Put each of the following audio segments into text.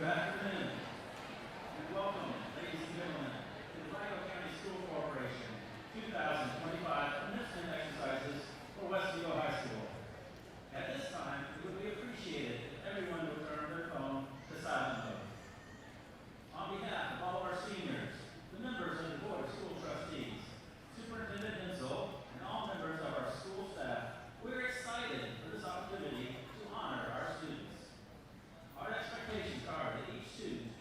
Good afternoon, and welcome, ladies and gentlemen, to the Vigo County School Corporation 2025 Commencement Exercises for West Vigo High School. At this time, it would be appreciated if everyone would turn their phone to silent mode. On behalf of all of our seniors, the members of the Board of School Trustees, Superintendent Hensel, and all members of our school staff, we're excited for this opportunity to honor our students. Our expectations are that each student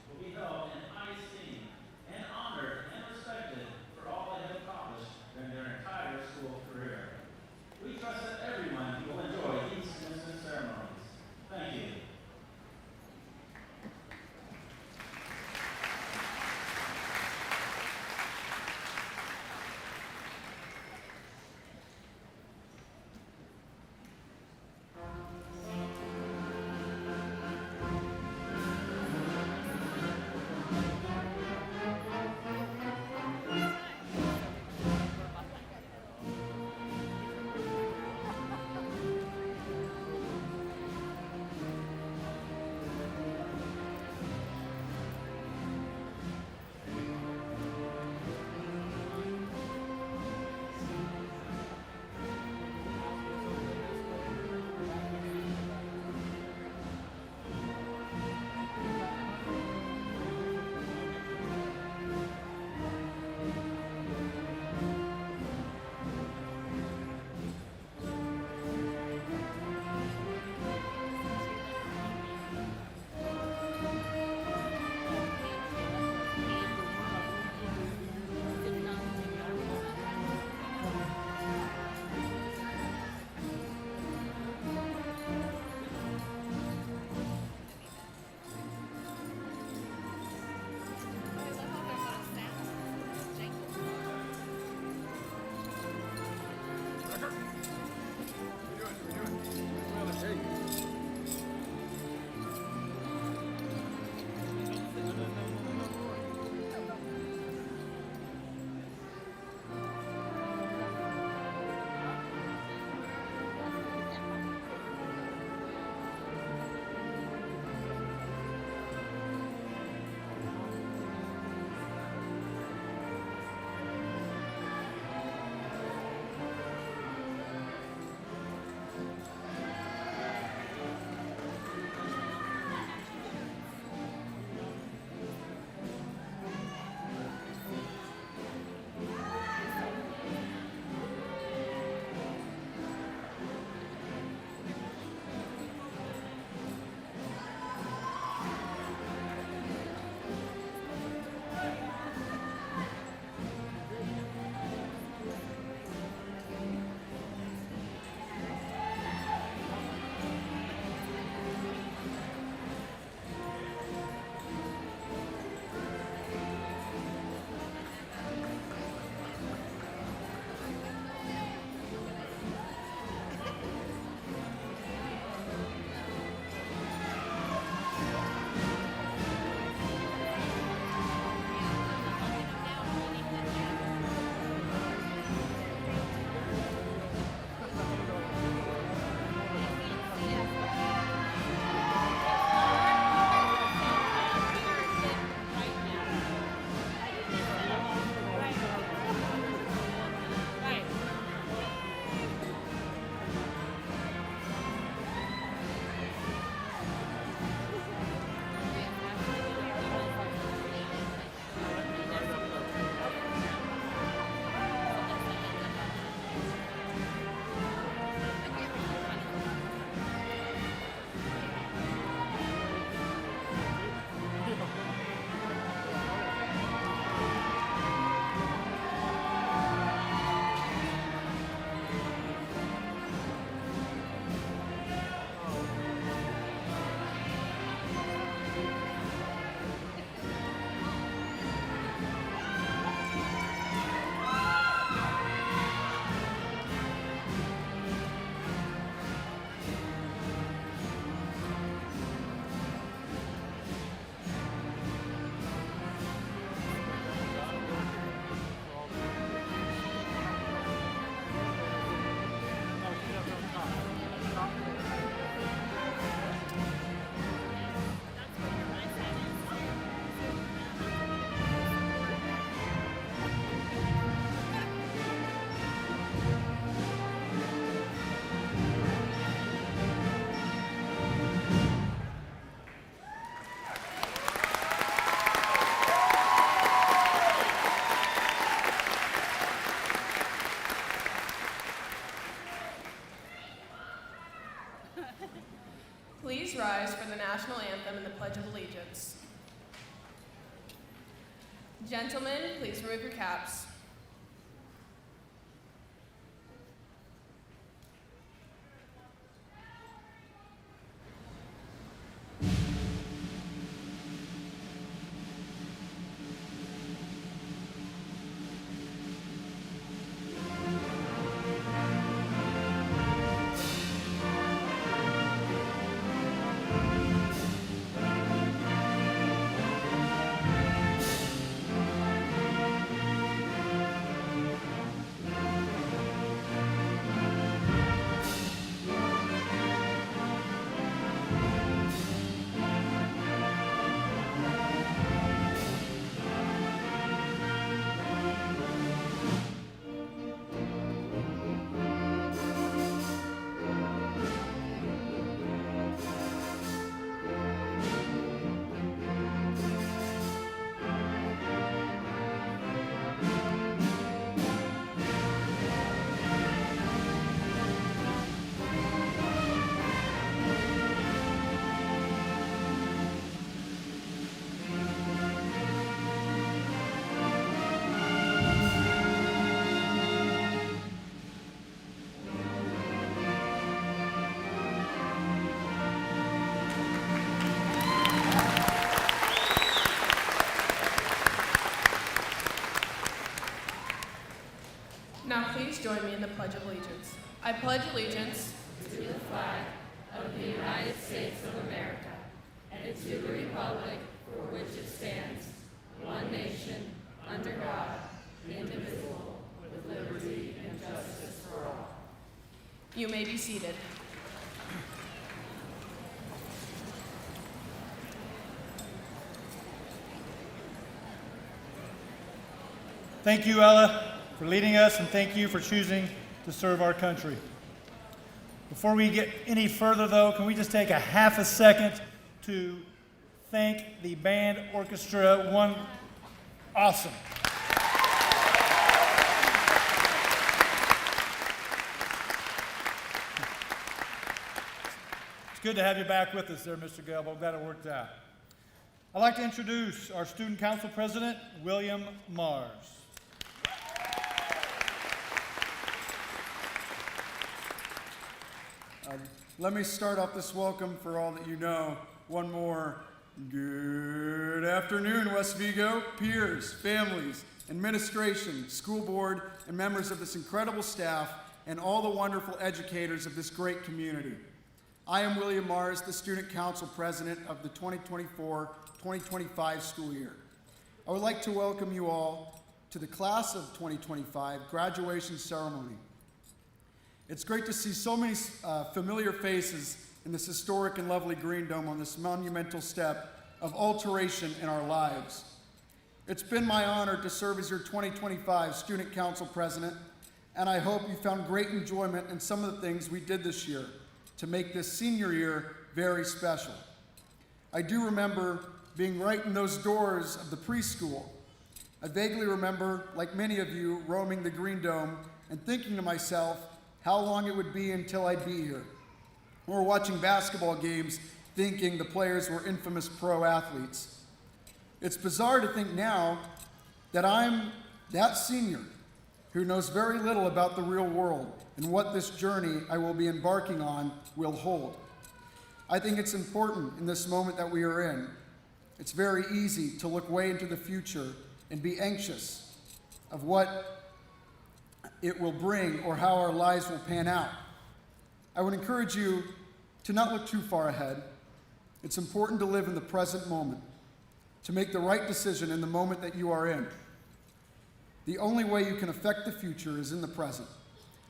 Please rise for the national anthem and the Pledge of Allegiance. Gentlemen, please remove your caps. Now please join me in the Pledge of Allegiance. I pledge allegiance to the flag of the United States of America and to the republic for which it stands, one nation, under God, indivisible, with liberty and justice for all. You may be seated. Thank you, Ella, for leading us, and thank you for choosing to serve our country. Before we get any further, though, can we just take a half a second to thank the band orchestra? Awesome. It's good to have you back with us there, Mr. Gelbo. I'm glad it worked out. I'd like to introduce our Student Council President, William Mars. Let me start off this welcome for all that you know. One more. Good afternoon, West Vigo, peers, families, administration, school board, and members of this incredible staff, and all the wonderful educators of this great community. I am William Mars, the Student Council President of the 2024-2025 school year. I would like to welcome you all to the Class of 2025 graduation ceremony. It's great to see so many familiar faces in this historic and lovely Green Dome on this monumental step of alteration in our lives. It's been my honor to serve as your 2025 Student Council President, and I hope you found great enjoyment in some of the things we did this year to make this senior year very special. I do remember being right in those doors of the preschool. I vaguely remember, like many of you, roaming the Green Dome and thinking to myself, how long it would be until I'd be here. Or watching basketball games thinking the players were infamous pro athletes. It's bizarre to think now that I'm that senior who knows very little about the real world and what this journey I will be embarking on will hold. I think it's important in this moment that we are in. It's very easy to look way into the future and be anxious of what it will bring or how our lives will pan out. I would encourage you to not look too far ahead. It's important to live in the present moment, to make the right decision in the moment that you are in. The only way you can affect the future is in the present.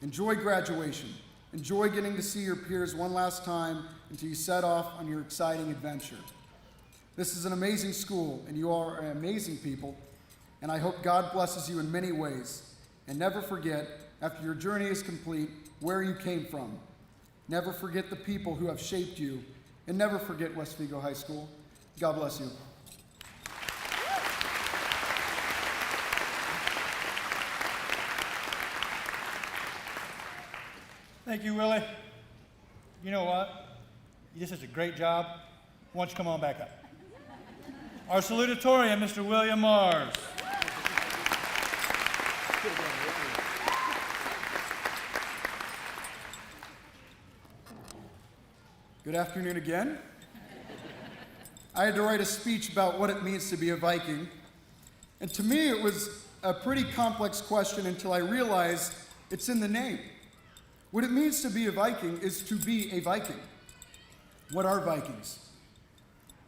Enjoy graduation. Enjoy getting to see your peers one last time until you set off on your exciting adventure. This is an amazing school, and you are amazing people, and I hope God blesses you in many ways. And never forget, after your journey is complete, where you came from. Never forget the people who have shaped you, and never forget West Vigo High School. God bless you. Thank you, Willie. You know what? You did such a great job. Why don't you come on back up? Our salutatorian, Mr. William Mars. Good afternoon again. I had to write a speech about what it means to be a Viking. And to me, it was a pretty complex question until I realized it's in the name. What it means to be a Viking is to be a Viking. What are Vikings?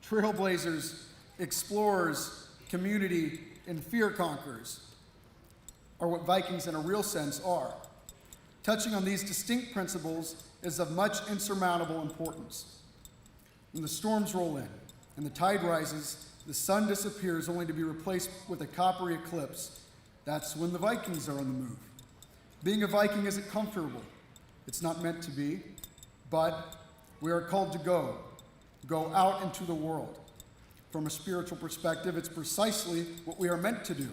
Trailblazers, explorers, community, and fear conquerors are what Vikings in a real sense are. Touching on these distinct principles is of much insurmountable importance. When the storms roll in and the tide rises, the sun disappears only to be replaced with a coppery eclipse. That's when the Vikings are on the move. Being a Viking isn't comfortable. It's not meant to be, but we are called to go out into the world. From a spiritual perspective, it's precisely what we are meant to do.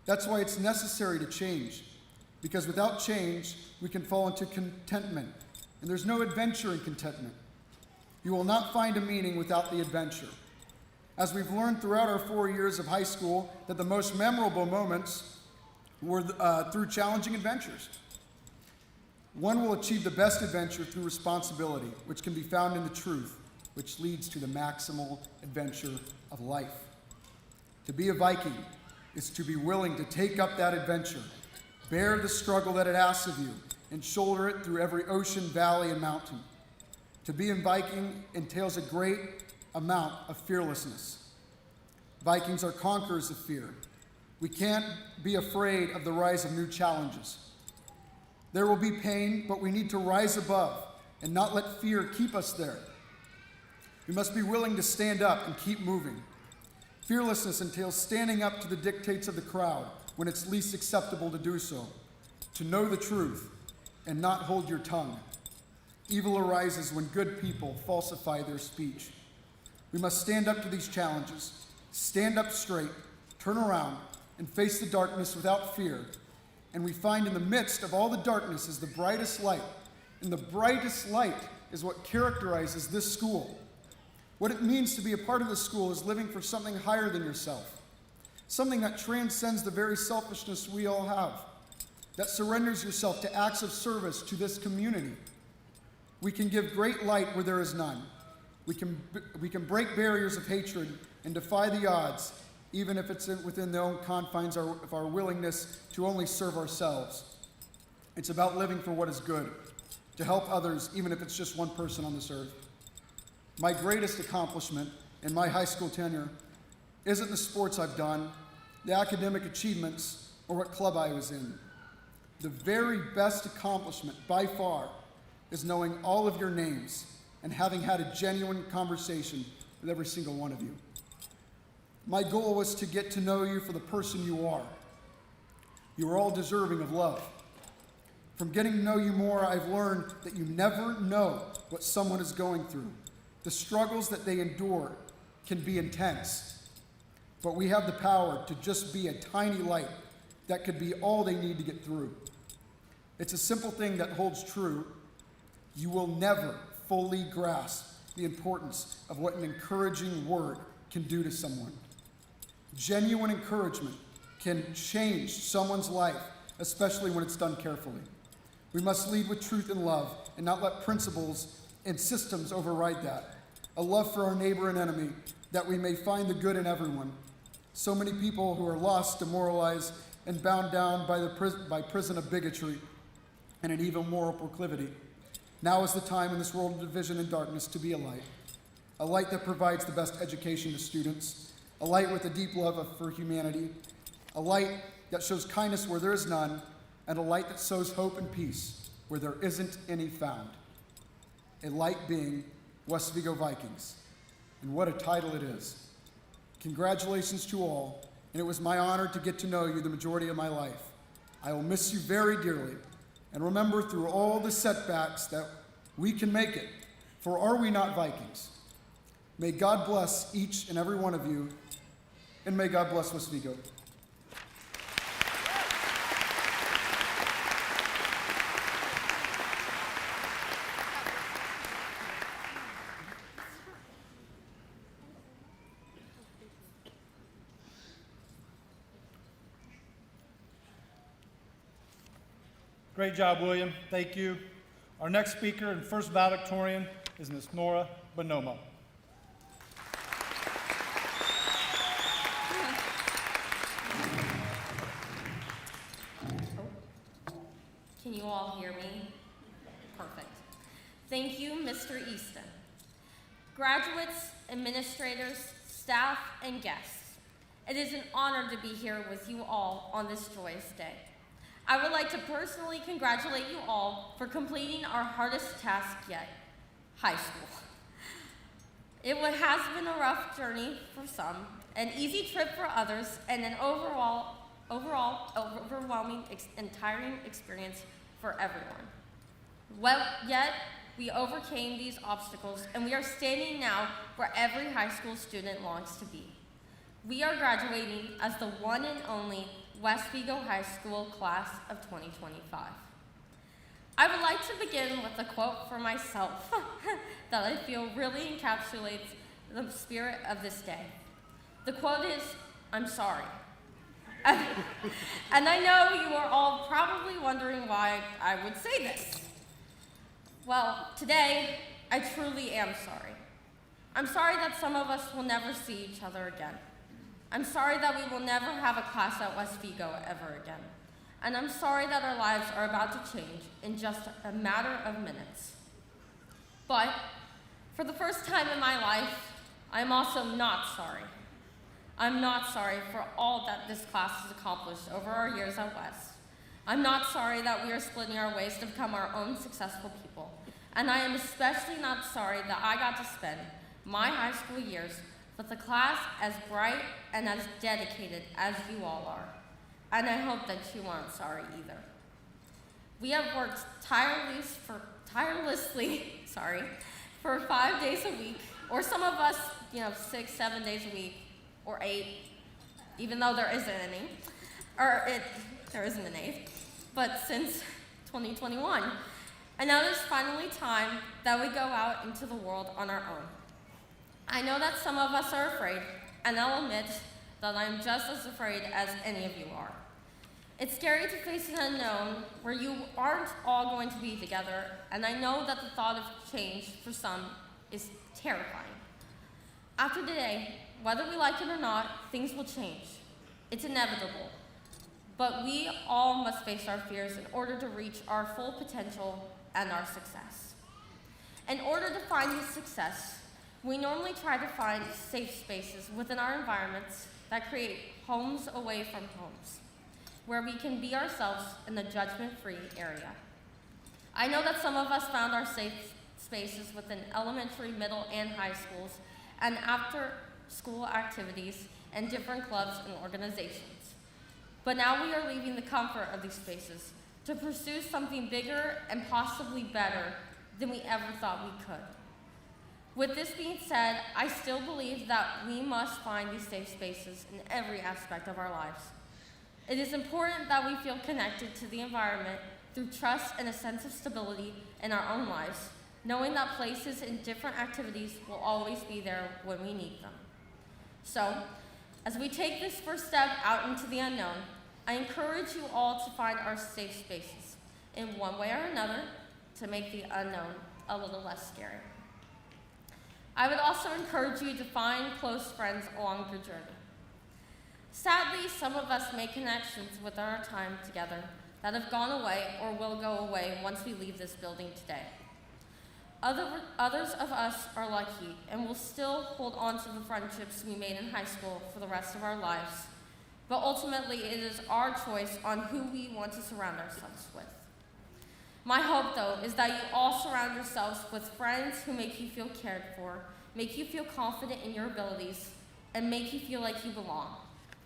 That's why it's necessary to change, because without change, we can fall into contentment, and there's no adventure in contentment. You will not find a meaning without the adventure. As we've learned throughout our 4 years of high school, that the most memorable moments were through challenging adventures. One will achieve the best adventure through responsibility, which can be found in the truth, which leads to the maximal adventure of life. To be a Viking is to be willing to take up that adventure, bear the struggle that it asks of you, and shoulder it through every ocean, valley, and mountain. To be a Viking entails a great amount of fearlessness. Vikings are conquerors of fear. We can't be afraid of the rise of new challenges. There will be pain, but we need to rise above and not let fear keep us there. We must be willing to stand up and keep moving. Fearlessness entails standing up to the dictates of the crowd when it's least acceptable to do so, to know the truth and not hold your tongue. Evil arises when good people falsify their speech. We must stand up to these challenges, stand up straight, turn around, and face the darkness without fear. And we find in the midst of all the darkness is the brightest light. And the brightest light is what characterizes this school. What it means to be a part of the school is living for something higher than yourself, something that transcends the very selfishness we all have, that surrenders yourself to acts of service to this community. We can give great light where there is none. We can break barriers of hatred and defy the odds, even if it's within the own confines of our willingness to only serve ourselves. It's about living for what is good, to help others, even if it's just one person on this earth. My greatest accomplishment in my high school tenure isn't the sports I've done, the academic achievements, or what club I was in. The very best accomplishment, by far, is knowing all of your names and having had a genuine conversation with every single one of you. My goal was to get to know you for the person you are. You are all deserving of love. From getting to know you more, I've learned that you never know what someone is going through. The struggles that they endure can be intense, but we have the power to just be a tiny light that could be all they need to get through. It's a simple thing that holds true. You will never fully grasp the importance of what an encouraging word can do to someone. Genuine encouragement can change someone's life, especially when it's done carefully. We must lead with truth and love and not let principles and systems override that. A love for our neighbor and enemy, that we may find the good in everyone. So many people who are lost, demoralized, and bound down by prison of bigotry and an evil moral proclivity. Now is the time in this world of division and darkness to be a light that provides the best education to students, a light with a deep love for humanity, a light that shows kindness where there is none, and a light that sows hope and peace where there isn't any found. A light being West Vigo Vikings. And what a title it is. Congratulations to all, and it was my honor to get to know you the majority of my life. I will miss you very dearly, and remember through all the setbacks that we can make it, for are we not Vikings? May God bless each and every one of you, and may God bless West Vigo. Great job, William. Thank you. Our next speaker and first valedictorian is Ms. Nora Bonomo. Can you all hear me? Perfect. Thank you, Mr. Easton. Graduates, administrators, staff, and guests, it is an honor to be here with you all on this joyous day. I would like to personally congratulate you all for completing our hardest task yet, high school. It has been a rough journey for some, an easy trip for others, and an overall overwhelming and tiring experience for everyone. Well, yet, we overcame these obstacles, and we are standing now where every high school student longs to be. We are graduating as the one and only West Vigo High School class of 2025. I would like to begin with a quote for myself that I feel really encapsulates the spirit of this day. The quote is, "I'm sorry." And I know you are all probably wondering why I would say this. Well, today, I truly am sorry. I'm sorry that some of us will never see each other again. I'm sorry that we will never have a class at West Vigo ever again. And I'm sorry that our lives are about to change in just a matter of minutes. But for the first time in my life, I'm also not sorry. I'm not sorry for all that this class has accomplished over our years at West. I'm not sorry that we are splitting our ways to become our own successful people. And I am especially not sorry that I got to spend my high school years with a class as bright and as dedicated as you all are. And I hope that you aren't sorry either. We have worked tirelessly for 5 days a week, or some of us, 6, 7 days a week, or 8, even though there isn't any, there isn't an 8, but since 2021. And now it's finally time that we go out into the world on our own. I know that some of us are afraid, and I'll admit that I'm just as afraid as any of you are. It's scary to face an unknown where you aren't all going to be together, and I know that the thought of change for some is terrifying. After today, whether we like it or not, things will change. It's inevitable. But we all must face our fears in order to reach our full potential and our success. In order to find this success, we normally try to find safe spaces within our environments that create homes away from homes, where we can be ourselves in the judgment-free area. I know that some of us found our safe spaces within elementary, middle, and high schools, and after-school activities and different clubs and organizations. But now we are leaving the comfort of these spaces to pursue something bigger and possibly better than we ever thought we could. With this being said, I still believe that we must find these safe spaces in every aspect of our lives. It is important that we feel connected to the environment through trust and a sense of stability in our own lives, knowing that places and different activities will always be there when we need them. So, as we take this first step out into the unknown, I encourage you all to find our safe spaces in one way or another to make the unknown a little less scary. I would also encourage you to find close friends along the journey. Sadly, some of us make connections with our time together that have gone away or will go away once we leave this building today. Others of us are lucky and will still hold on to the friendships we made in high school for the rest of our lives. But ultimately, it is our choice on who we want to surround ourselves with. My hope, though, is that you all surround yourselves with friends who make you feel cared for, make you feel confident in your abilities, and make you feel like you belong.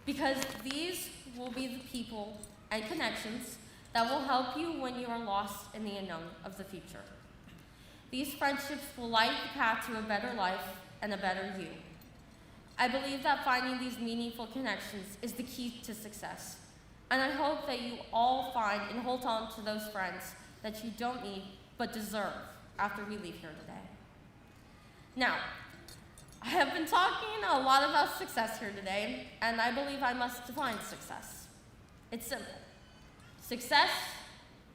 Because these will be the people and connections that will help you when you are lost in the unknown of the future. These friendships will light the path to a better life and a better you. I believe that finding these meaningful connections is the key to success. And I hope that you all find and hold on to those friends that you don't need but deserve after we leave here today. Now, I have been talking a lot about success here today, and I believe I must define success. It's simple. Success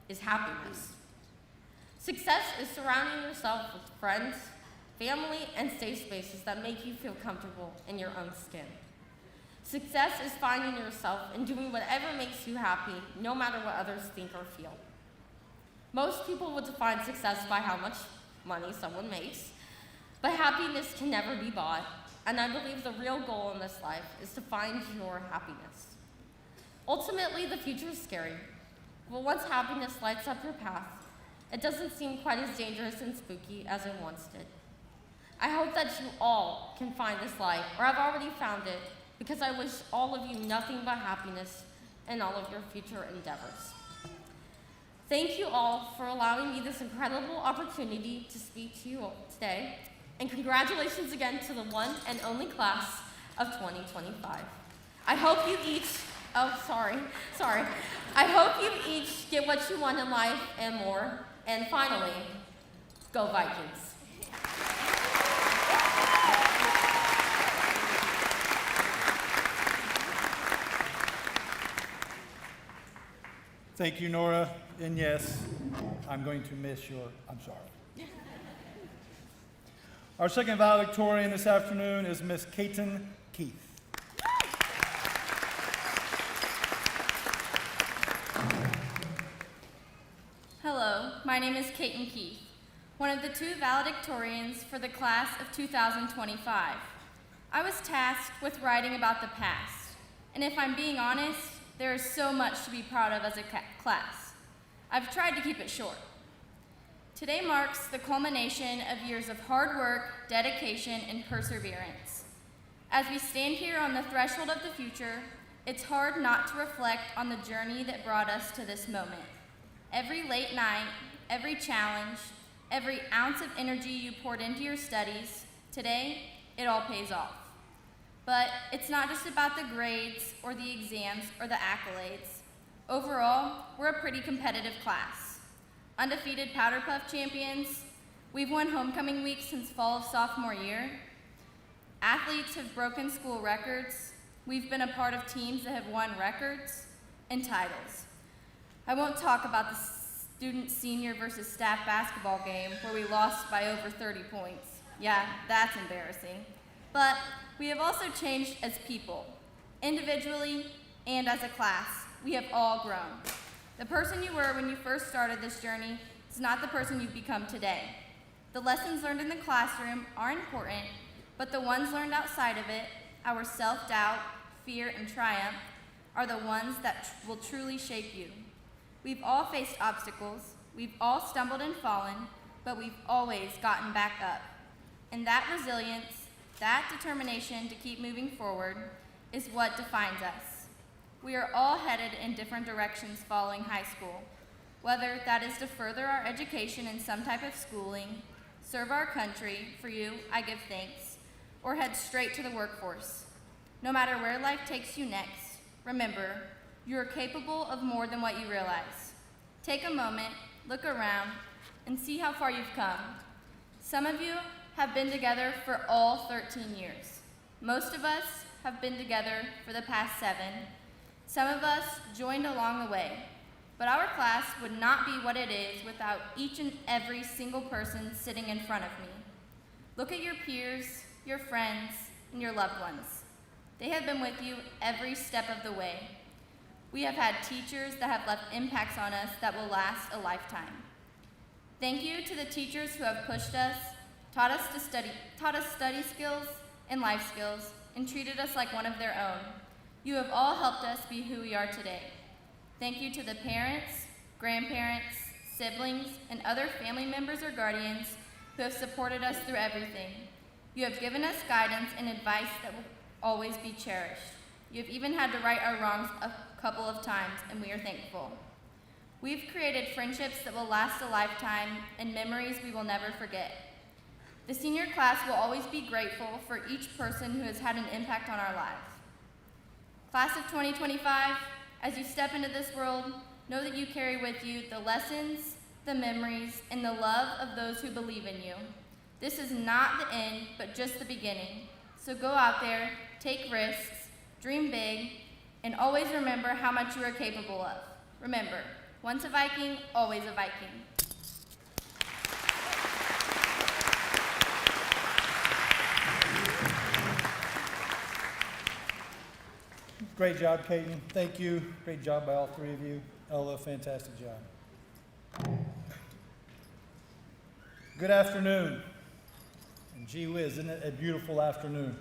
is happiness. Success is surrounding yourself with friends, family, and safe spaces that make you feel comfortable in your own skin. Success is finding yourself and doing whatever makes you happy, no matter what others think or feel. Most people would define success by how much money someone makes, but happiness can never be bought, and I believe the real goal in this life is to find your happiness. Ultimately, the future is scary, but once happiness lights up your path, it doesn't seem quite as dangerous and spooky as it once did. I hope that you all can find this light, or have already found it, because I wish all of you nothing but happiness in all of your future endeavors. Thank you all for allowing me this incredible opportunity to speak to you all today, and congratulations again to the one and only class of 2025. I hope you each, I hope you each get what you want in life and more, and finally, go Vikings. Thank you, Nora. And yes, I'm going to miss I'm sorry. Our second valedictorian this afternoon is Miss Katen Keith. Hello, my name is Katen Keith, one of the two valedictorians for the class of 2025. I was tasked with writing about the past, and if I'm being honest, there is so much to be proud of as a class. I've tried to keep it short. Today marks the culmination of years of hard work, dedication, and perseverance. As we stand here on the threshold of the future, it's hard not to reflect on the journey that brought us to this moment. Every late night, every challenge, every ounce of energy you poured into your studies, today, it all pays off. But it's not just about the grades or the exams or the accolades. Overall, we're a pretty competitive class. Undefeated Powder Puff champions, we've won homecoming week since fall of sophomore year. Athletes have broken school records. We've been a part of teams that have won records and titles. I won't talk about the student senior versus staff basketball game where we lost by over 30 points. Yeah, that's embarrassing. But we have also changed as people, individually and as a class. We have all grown. The person you were when you first started this journey is not the person you've become today. The lessons learned in the classroom are important, but the ones learned outside of it, our self-doubt, fear, and triumph, are the ones that will truly shape you. We've all faced obstacles, we've all stumbled and fallen, but we've always gotten back up. And that resilience, that determination to keep moving forward is what defines us. We are all headed in different directions following high school, whether that is to further our education in some type of schooling, serve our country, for you, I give thanks, or head straight to the workforce. No matter where life takes you next, remember, you are capable of more than what you realize. Take a moment, look around, and see how far you've come. Some of you have been together for all 13 years. Most of us have been together for the past 7. Some of us joined along the way. But our class would not be what it is without each and every single person sitting in front of me. Look at your peers, your friends, and your loved ones. They have been with you every step of the way. We have had teachers that have left impacts on us that will last a lifetime. Thank you to the teachers who have pushed us, taught us study skills and life skills, and treated us like one of their own. You have all helped us be who we are today. Thank you to the parents, grandparents, siblings, and other family members or guardians who have supported us through everything. You have given us guidance and advice that will always be cherished. You have even had to right our wrongs a couple of times, and we are thankful. We've created friendships that will last a lifetime and memories we will never forget. The senior class will always be grateful for each person who has had an impact on our lives. Class of 2025, as you step into this world, know that you carry with you the lessons, the memories, and the love of those who believe in you. This is not the end, but just the beginning. So go out there, take risks, dream big, and always remember how much you are capable of. Remember, Once a Viking, always a Viking. Great job, Caden. Thank you. Great job by all three of you. Ella, fantastic job. Good afternoon. And gee whiz, isn't it a beautiful afternoon?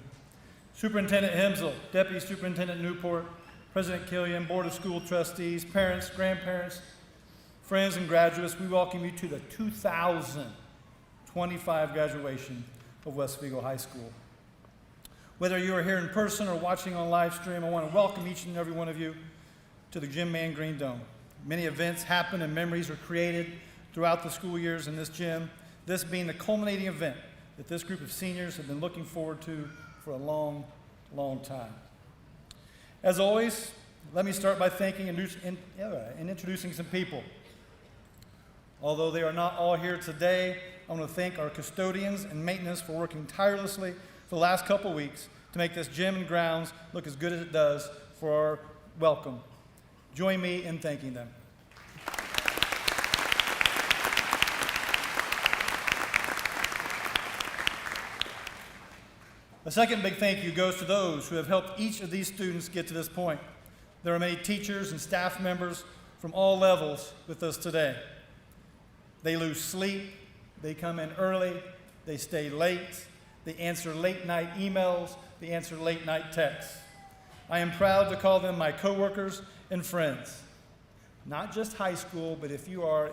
Superintendent Hemsel, Deputy Superintendent Newport, President Killian, Board of School Trustees, parents, grandparents, friends, and graduates, we welcome you to the 2025 graduation of West Vigo High School. Whether you are here in person or watching on live stream, I want to welcome each and every one of you to the Gym Man Green Dome. Many events happen and memories are created throughout the school years in this gym, this being the culminating event that this group of seniors have been looking forward to for a long, long time. As always, let me start by thanking and introducing some people. Although they are not all here today, I want to thank our custodians and maintenance for working tirelessly for the last couple weeks to make this gym and grounds look as good as it does for our welcome. Join me in thanking them. A second big thank you goes to those who have helped each of these students get to this point. There are many teachers and staff members from all levels with us today. They lose sleep, they come in early, they stay late, they answer late night emails, they answer late night texts. I am proud to call them my coworkers and friends. Not just high school, but if you are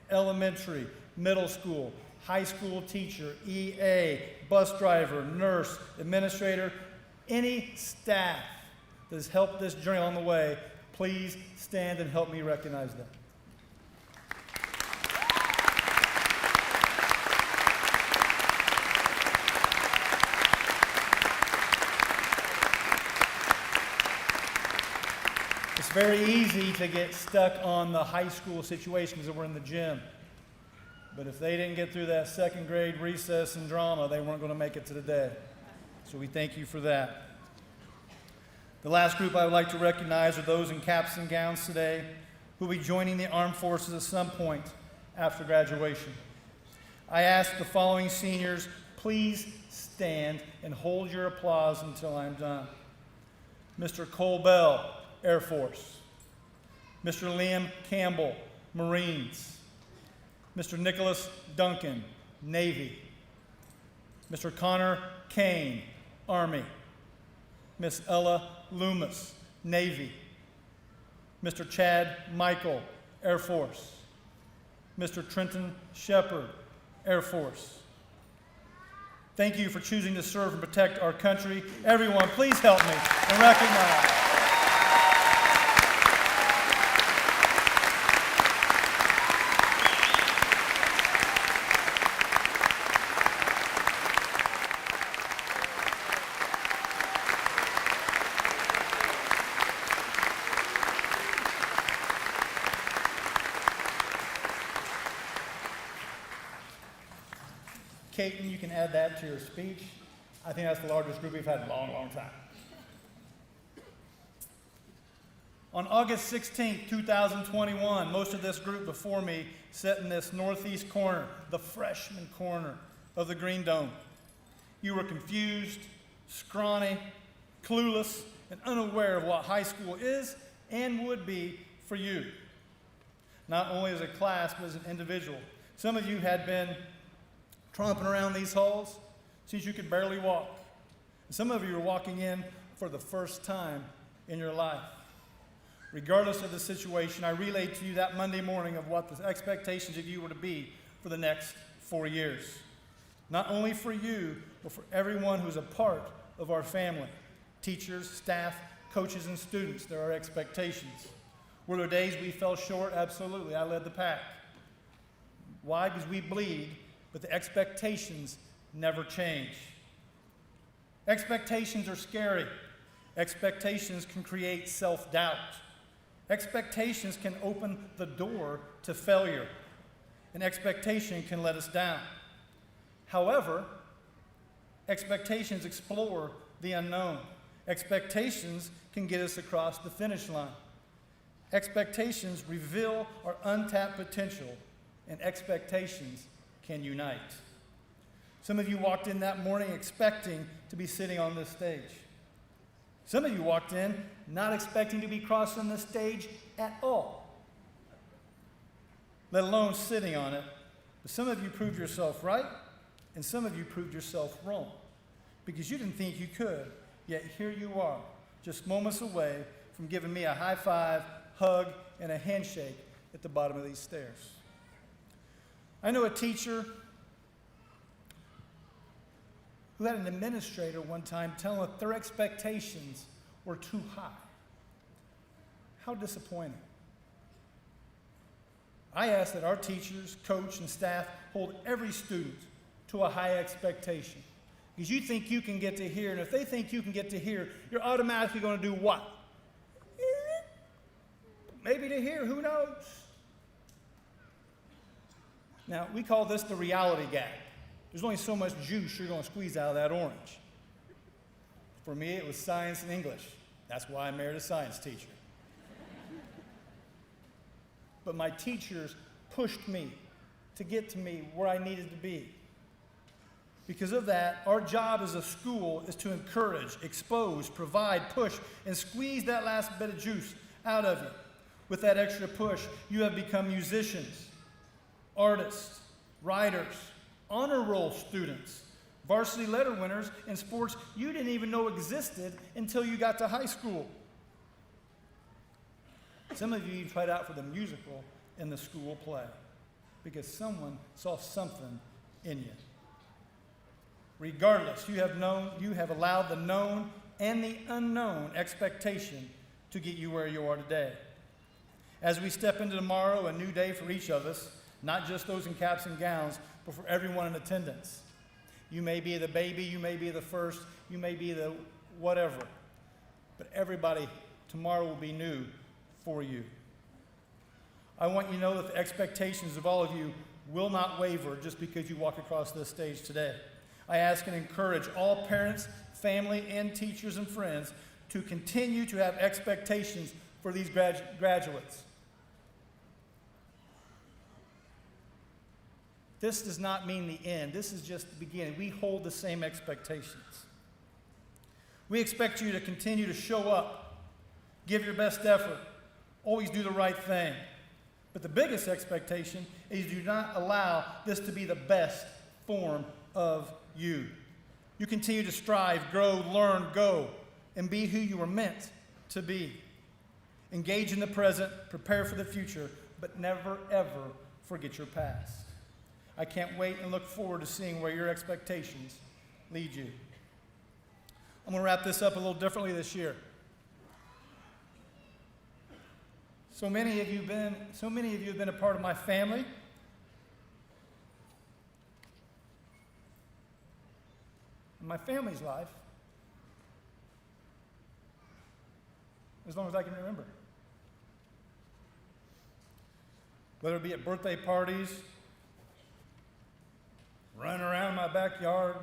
elementary, middle school, high school teacher, EA, bus driver, nurse, administrator, any staff that has helped this journey along the way, please stand and help me recognize them. It's very easy to get stuck on the high school situations that we're in the gym. But if they didn't get through that second grade recess and drama, they weren't going to make it to the day. So we thank you for that. The last group I would like to recognize are those in caps and gowns today who will be joining the armed forces at some point after graduation. I ask the following seniors, please stand and hold your applause until I'm done. Mr. Cole Bell, Air Force. Mr. Liam Campbell, Marines. Mr. Nicholas Duncan, Navy. Mr. Connor Kane, Army. Miss Ella Loomis, Navy. Mr. Chad Michael, Air Force. Mr. Trenton Shepard, Air Force. Thank you for choosing to serve and protect our country. Everyone, please help me and recognize. Caden, you can add that to your speech. I think that's the largest group we've had in a long, long time. On August 16, 2021, most of this group before me sat in this northeast corner, the freshman corner of the Green Dome. You were confused, scrawny, clueless, and unaware of what high school is and would be for you. Not only as a class, but as an individual. Some of you had been tromping around these halls since you could barely walk. And some of you were walking in for the first time in your life. Regardless of the situation, I relayed to you that Monday morning of what the expectations of you were to be for the next 4 years. Not only for you, but for everyone who's a part of our family. Teachers, staff, coaches, and students, there are expectations. Were there days we fell short? Absolutely. I led the pack. Why? Because we bleed, but the expectations never change. Expectations are scary. Expectations can create self-doubt. Expectations can open the door to failure. An expectation can let us down. However, expectations explore the unknown. Expectations can get us across the finish line. Expectations reveal our untapped potential, and expectations can unite. Some of you walked in that morning expecting to be sitting on this stage. Some of you walked in not expecting to be crossing the stage at all, let alone sitting on it. But some of you proved yourself right, and some of you proved yourself wrong, because you didn't think you could, yet here you are, just moments away from giving me a high five, hug, and a handshake at the bottom of these stairs. I know a teacher who had an administrator one time tell them that their expectations were too high. How disappointing. I ask that our teachers, coach, and staff hold every student to a high expectation. Because you think you can get to here, and if they think you can get to here, you're automatically going to do what? Maybe to here, who knows? Now, we call this the reality gap. There's only so much juice you're going to squeeze out of that orange. For me, it was science and English. That's why I married a science teacher. But my teachers pushed me to get to me where I needed to be. Because of that, our job as a school is to encourage, expose, provide, push, and squeeze that last bit of juice out of you. With that extra push, you have become musicians, artists, writers, honor roll students, varsity letter winners in sports you didn't even know existed until you got to high school. Some of you even tried out for the musical in the school play because someone saw something in you. Regardless, you have allowed the known and the unknown expectation to get you where you are today. As we step into tomorrow, a new day for each of us, not just those in caps and gowns, but for everyone in attendance. You may be the baby, you may be the first, you may be the whatever, but everybody, tomorrow will be new for you. I want you to know that the expectations of all of you will not waver just because you walk across this stage today. I ask and encourage all parents, family, and teachers and friends to continue to have expectations for these graduates. This does not mean the end. This is just the beginning. We hold the same expectations. We expect you to continue to show up, give your best effort, always do the right thing. But the biggest expectation is you do not allow this to be the best form of you. You continue to strive, grow, learn, go, and be who you were meant to be. Engage in the present, prepare for the future, but never, ever forget your past. I can't wait and look forward to seeing where your expectations lead you. I'm going to wrap this up a little differently this year. So many of you have been a part of my family. In my family's life, as long as I can remember. Whether it be at birthday parties, running around my backyard,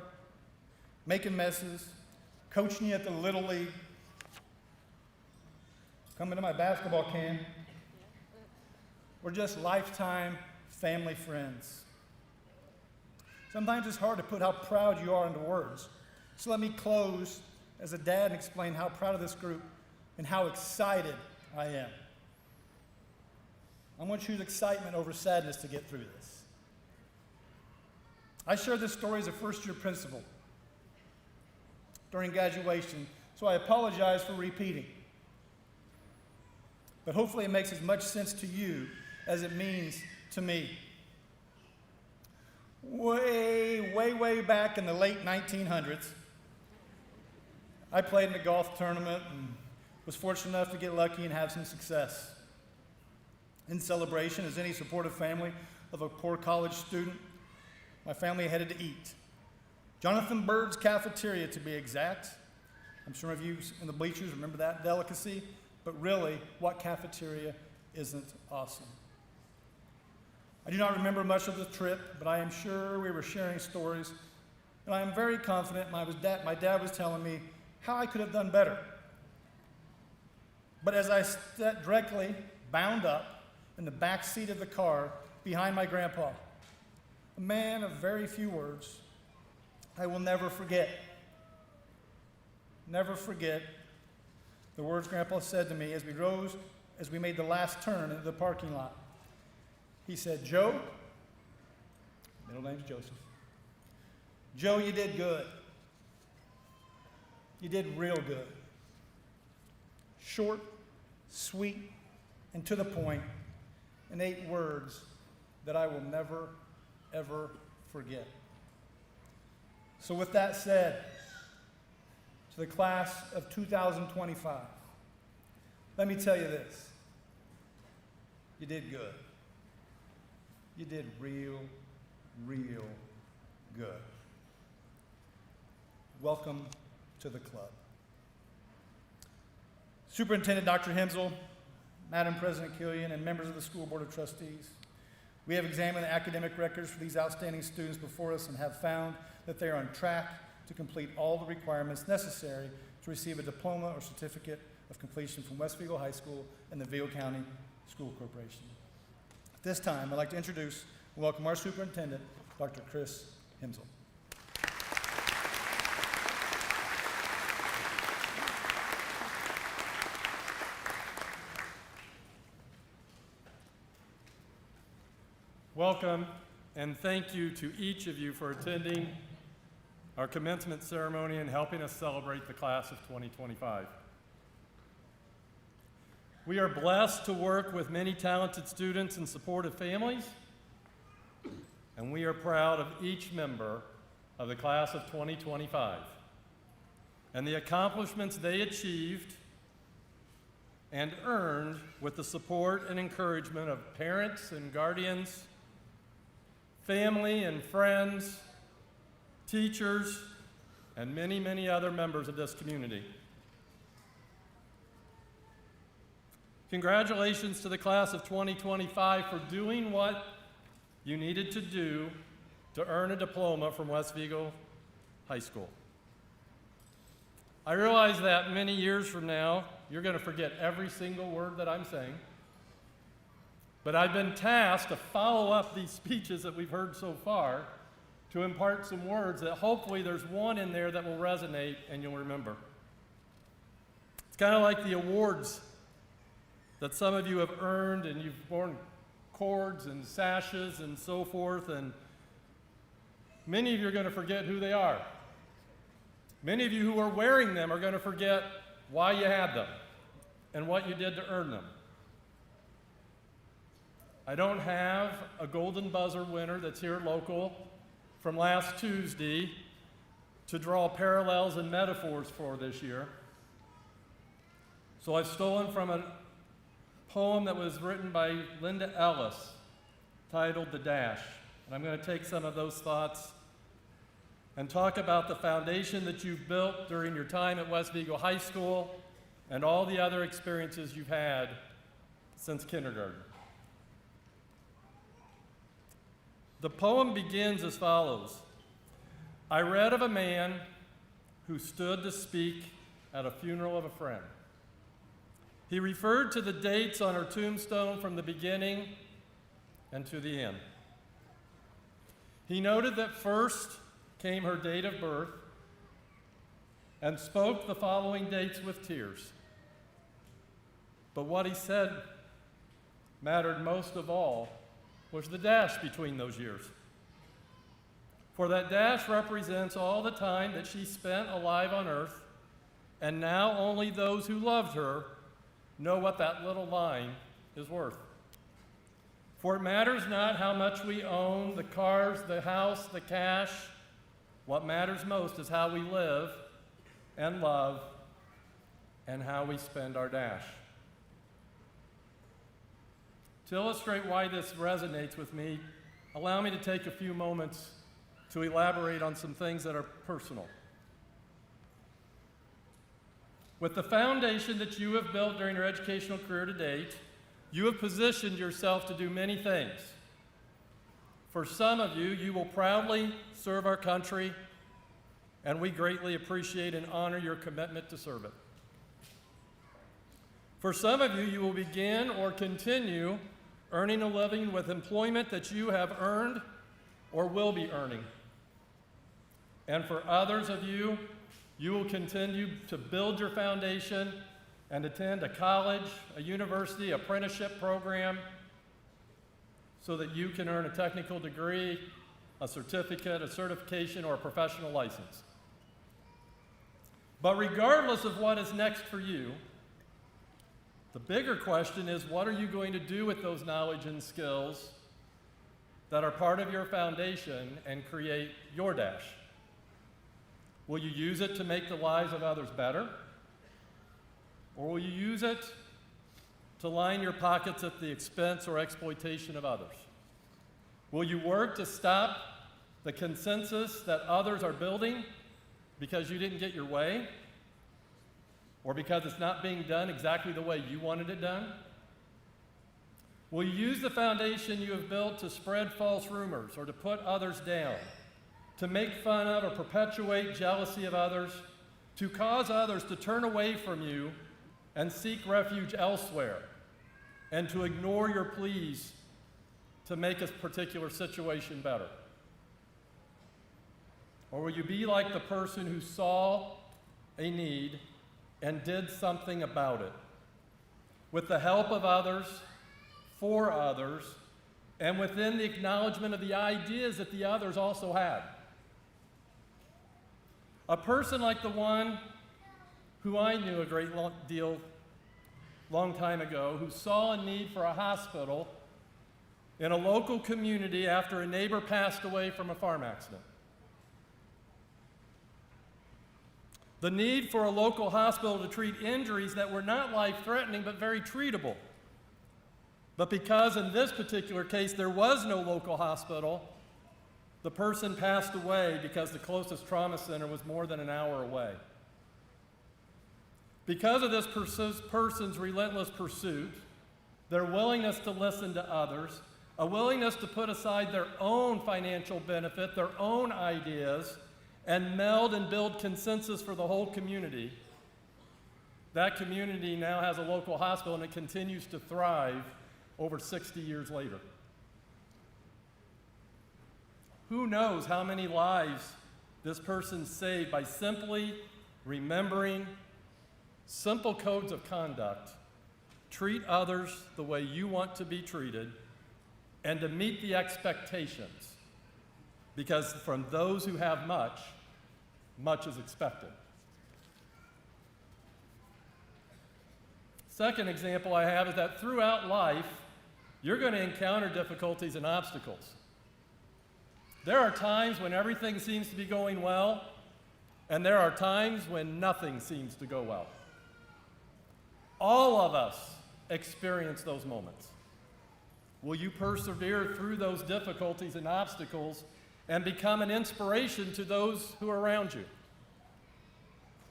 making messes, coaching you at the Little League, coming to my basketball camp. We're just lifetime family friends. Sometimes it's hard to put how proud you are into words. So let me close as a dad and explain how proud of this group and how excited I am. I want to choose excitement over sadness to get through this. I shared this story as a first-year principal during graduation, so I apologize for repeating. But hopefully it makes as much sense to you as it means to me. Way back in the late 1900s, I played in a golf tournament and was fortunate enough to get lucky and have some success. In celebration, as any supportive family of a poor college student, my family headed to eat. Jonathan Bird's cafeteria, to be exact. I'm sure of you in the bleachers remember that delicacy, but really, what cafeteria isn't awesome? I do not remember much of the trip, but I am sure we were sharing stories, and I am very confident my dad was telling me how I could have done better. But as I sat directly bound up in the back seat of the car behind my grandpa. A man of very few words. I will never forget the words Grandpa said to me as we made the last turn into the parking lot. He said, "Joe," middle name's Joseph, "Joe, you did good. You did real good." Short, sweet, and to the point, and 8 words that I will never, ever forget. So with that said, to the class of 2025, let me tell you this. You did good. You did real, real good. Welcome to the club. Superintendent Dr. Hemsel, Madam President Killian, and members of the School Board of Trustees, we have examined the academic records for these outstanding students before us and have found that they are on track to complete all the requirements necessary to receive a diploma or certificate of completion from West Vigo High School and the Vigo County School Corporation. At this time, I'd like to introduce and welcome our superintendent, Dr. Chris Hemsel. Welcome, and thank you to each of you for attending our commencement ceremony and helping us celebrate the class of 2025. We are blessed to work with many talented students and supportive families, and we are proud of each member of the class of 2025 and the accomplishments they achieved and earned with the support and encouragement of parents and guardians, family and friends, teachers, and many, many other members of this community. Congratulations to the class of 2025 for doing what you needed to do to earn a diploma from West Vigo High School. I realize that many years from now, you're going to forget every single word that I'm saying. But I've been tasked to follow up these speeches that we've heard so far to impart some words that hopefully there's one in there that will resonate and you'll remember. It's kind of like the awards that some of you have earned, and you've worn cords and sashes and so forth, and many of you are going to forget who they are. Many of you who are wearing them are going to forget why you had them and what you did to earn them. I don't have a golden buzzer winner that's here local from last Tuesday to draw parallels and metaphors for this year. So I've stolen from a poem that was written by Linda Ellis titled "The Dash." And I'm going to take some of those thoughts and talk about the foundation that you've built during your time at West Vigo High School and all the other experiences you've had since kindergarten. The poem begins as follows. I read of a man who stood to speak at a funeral of a friend. He referred to the dates on her tombstone from the beginning and to the end. He noted that first came her date of birth and spoke the following dates with tears. But what he said mattered most of all was the dash between those years. For that dash represents all the time that she spent alive on earth, and now only those who loved her know what that little line is worth. For it matters not how much we own, the cars, the house, the cash. What matters most is how we live and love and how we spend our dash. To illustrate why this resonates with me, allow me to take a few moments to elaborate on some things that are personal. With the foundation that you have built during your educational career to date, you have positioned yourself to do many things. For some of you, you will proudly serve our country, and we greatly appreciate and honor your commitment to serve it. For some of you, you will begin or continue earning a living with employment that you have earned or will be earning. And for others of you, you will continue to build your foundation and attend a college, a university, apprenticeship program so that you can earn a technical degree, a certificate, a certification, or a professional license. But regardless of what is next for you, the bigger question is, what are you going to do with those knowledge and skills that are part of your foundation and create your dash? Will you use it to make the lives of others better? Or will you use it to line your pockets at the expense or exploitation of others? Will you work to stop the consensus that others are building because you didn't get your way? Or because it's not being done exactly the way you wanted it done? Will you use the foundation you have built to spread false rumors or to put others down, to make fun of or perpetuate jealousy of others, to cause others to turn away from you and seek refuge elsewhere, and to ignore your pleas to make a particular situation better? Or will you be like the person who saw a need and did something about it, with the help of others, for others, and within the acknowledgement of the ideas that the others also had? A person like the one who I knew a great long time ago, who saw a need for a hospital in a local community after a neighbor passed away from a farm accident. The need for a local hospital to treat injuries that were not life-threatening but very treatable. But because in this particular case there was no local hospital, the person passed away because the closest trauma center was more than an hour away. Because of this person's relentless pursuit, their willingness to listen to others, a willingness to put aside their own financial benefit, their own ideas, and meld and build consensus for the whole community, that community now has a local hospital and it continues to thrive over 60 years later. Who knows how many lives this person saved by simply remembering simple codes of conduct: treat others the way you want to be treated, and to meet the expectations, because from those who have much, much is expected. Second example I have is that throughout life, you're going to encounter difficulties and obstacles. There are times when everything seems to be going well, and there are times when nothing seems to go well. All of us experience those moments. Will you persevere through those difficulties and obstacles and become an inspiration to those who are around you?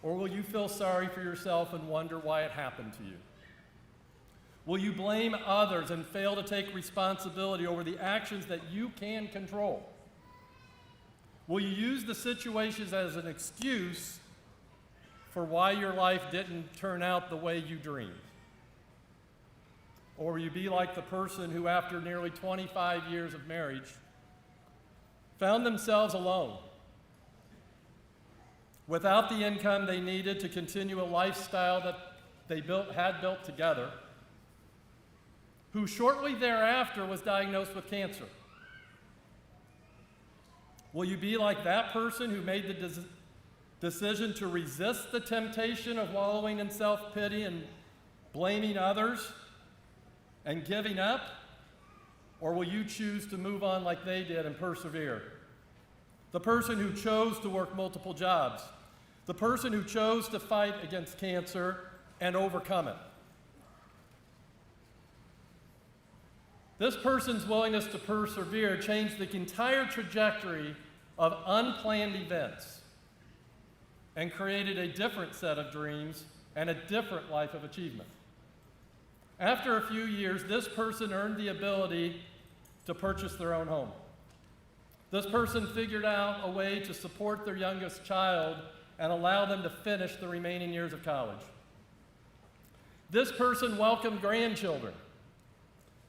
Or will you feel sorry for yourself and wonder why it happened to you? Will you blame others and fail to take responsibility over the actions that you can control? Will you use the situations as an excuse for why your life didn't turn out the way you dreamed? Or will you be like the person who, after nearly 25 years of marriage, found themselves alone, without the income they needed to continue a lifestyle that they had built together, who shortly thereafter was diagnosed with cancer? Will you be like that person who made the decision to resist the temptation of wallowing in self-pity and blaming others and giving up? Or will you choose to move on like they did and persevere? The person who chose to work multiple jobs, the person who chose to fight against cancer and overcome it. This person's willingness to persevere changed the entire trajectory of unplanned events and created a different set of dreams and a different life of achievement. After a few years, this person earned the ability to purchase their own home. This person figured out a way to support their youngest child and allow them to finish the remaining years of college. This person welcomed grandchildren.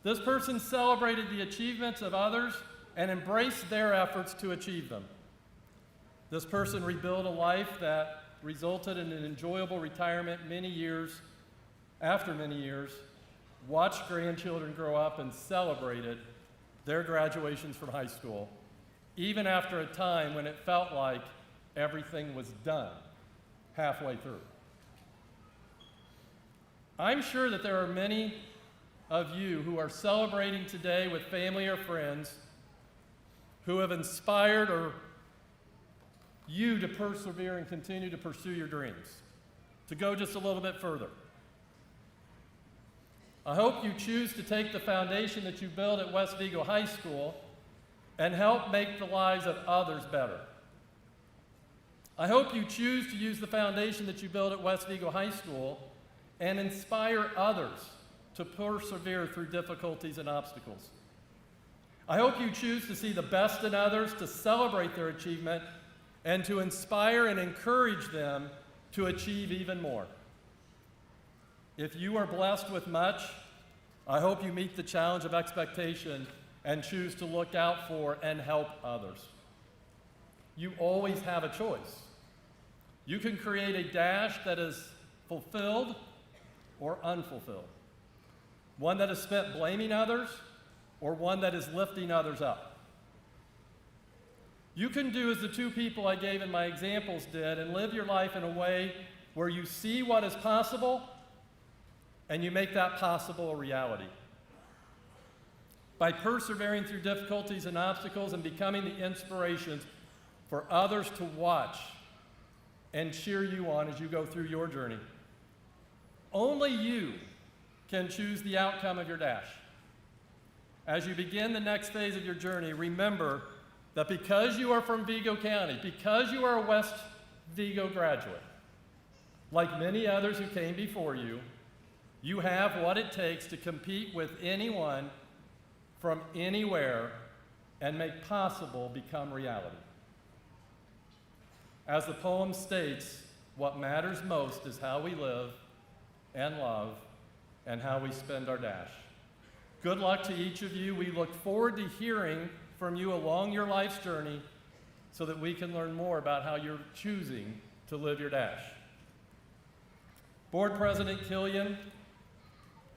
This person celebrated the achievements of others and embraced their efforts to achieve them. This person rebuilt a life that resulted in an enjoyable retirement after many years, watched grandchildren grow up and celebrated their graduations from high school, even after a time when it felt like everything was done halfway through. I'm sure that there are many of you who are celebrating today with family or friends who have inspired you to persevere and continue to pursue your dreams, to go just a little bit further. I hope you choose to take the foundation that you built at West Vigo High School and help make the lives of others better. I hope you choose to use the foundation that you built at West Vigo High School and inspire others to persevere through difficulties and obstacles. I hope you choose to see the best in others, to celebrate their achievement, and to inspire and encourage them to achieve even more. If you are blessed with much, I hope you meet the challenge of expectation and choose to look out for and help others. You always have a choice. You can create a dash that is fulfilled or unfulfilled, one that is spent blaming others or one that is lifting others up. You can do as the two people I gave in my examples did and live your life in a way where you see what is possible and you make that possible a reality. By persevering through difficulties and obstacles and becoming the inspirations for others to watch and cheer you on as you go through your journey. Only you can choose the outcome of your dash. As you begin the next phase of your journey, remember that because you are from Vigo County, because you are a West Vigo graduate, like many others who came before you, you have what it takes to compete with anyone from anywhere and make possible become reality. As the poem states, what matters most is how we live and love and how we spend our dash. Good luck to each of you. We look forward to hearing from you along your life's journey so that we can learn more about how you're choosing to live your dash. Board President Killian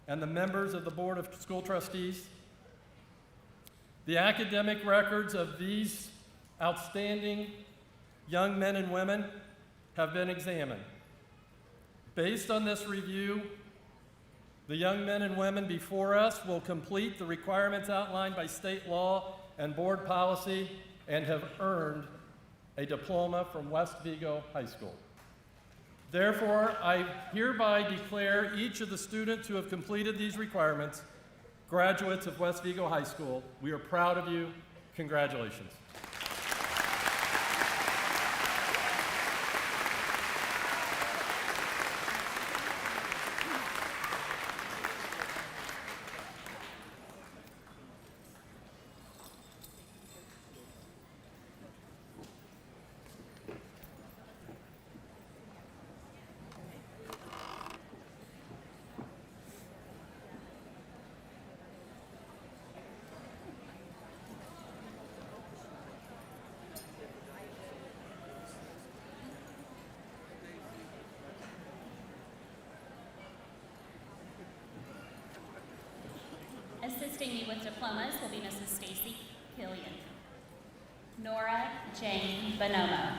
and the members of the Board of School Trustees, the academic records of these outstanding young men and women have been examined. Based on this review, the young men and women before us will complete the requirements outlined by state law and board policy and have earned a diploma from West Vigo High School. Therefore, I hereby declare each of the students who have completed these requirements graduates of West Vigo High School. We are proud of you. Congratulations. Assisting me with diplomas will be Mrs. Stacy Killian. Nora Jane Bonomo.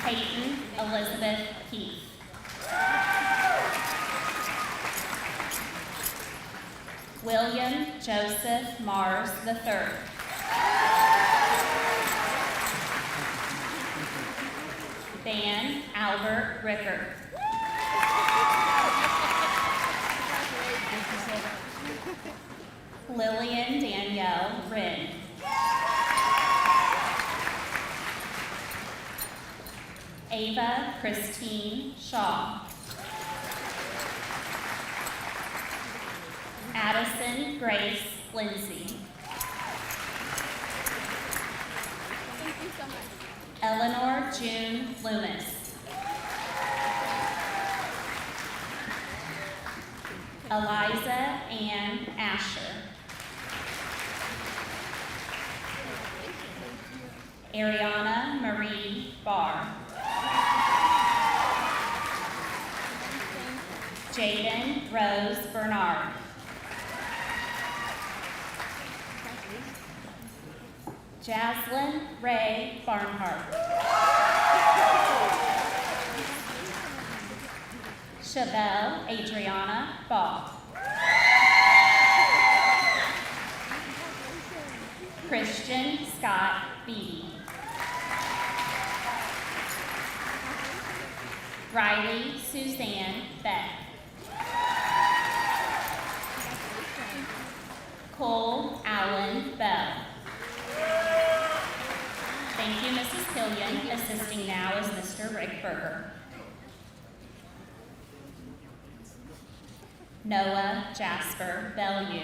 Peyton Elizabeth Keith. William Joseph Mars III. Dan Albert Ricker. Lillian Danielle Wren. Ava Christine Shaw. Addison Grace Lindsay. Eleanor June Loomis. Eliza Ann Asher. Ariana Marie Barr. Jaden Rose Bernard. Jaslyn Ray Barnhart. Chevelle Adriana Ball. Christian Scott Beatty. Riley Suzanne Beck. Cole Allen Bell. Thank you, Mrs. Killian. Assisting now is Mr. Rick Berger. Noah Jasper Bellew.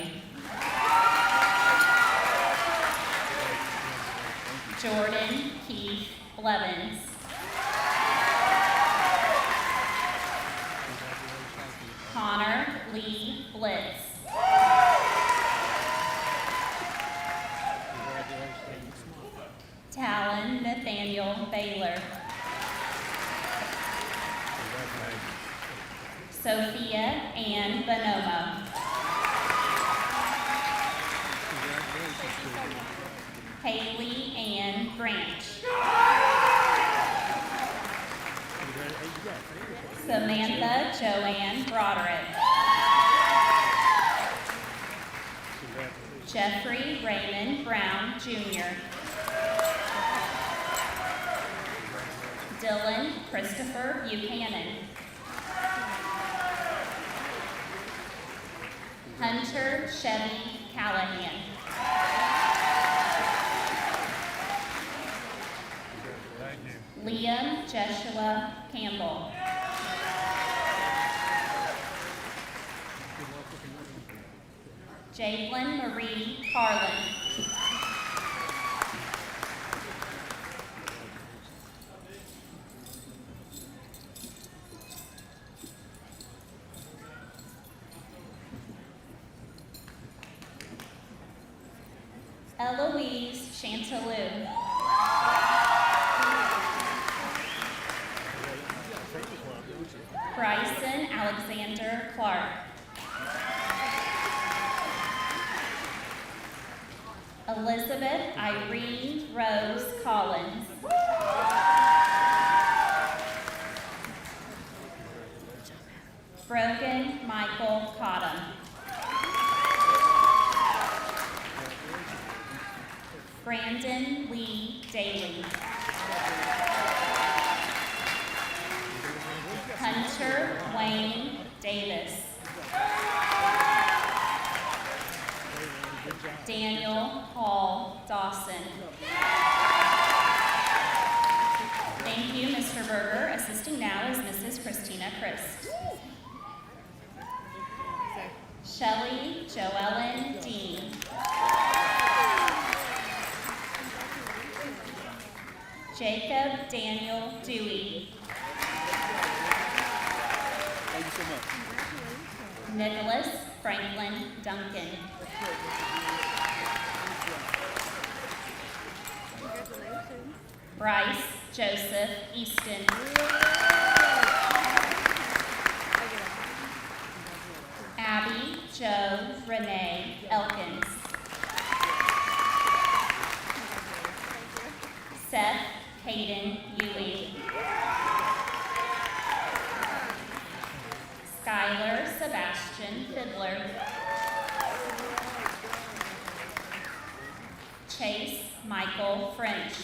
Jordan Keith Blevins. Connor Lee Blitz. Talon Nathaniel Baylor. Sophia Ann Bonomo. Haley Ann Branch. Samantha Joanne Broderick. Jeffrey Raymond Brown, Jr. Dylan Christopher Buchanan. Hunter Chevy Callahan. Liam Joshua Campbell. Jalen Marie Carlin. Eloise Chantalou. Bryson Alexander Clark. Elizabeth Irene Rose Collins. Brogan Michael Cottom. Brandon Lee Daly. Hunter Wayne Davis. Daniel Paul Dawson. Thank you, Mr. Berger. Assisting now is Mrs. Christina Christ. Shelley Joellen Dean. Jacob Daniel Dewey. Thank you so much. Nicholas Franklin Duncan. Bryce Joseph Easton. Abby Jo Renee Elkins. Seth Hayden Ewing. Skylar Sebastian Fiddler. Chase Michael French.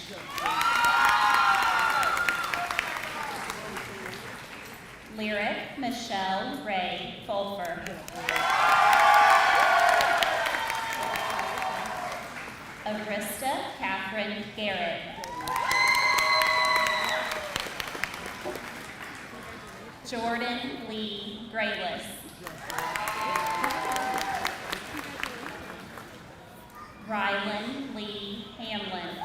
Lyric Michelle Ray Fulfer. Agrista Catherine Garrett. Jordan Lee Graylis. Rylan Lee Hamlin.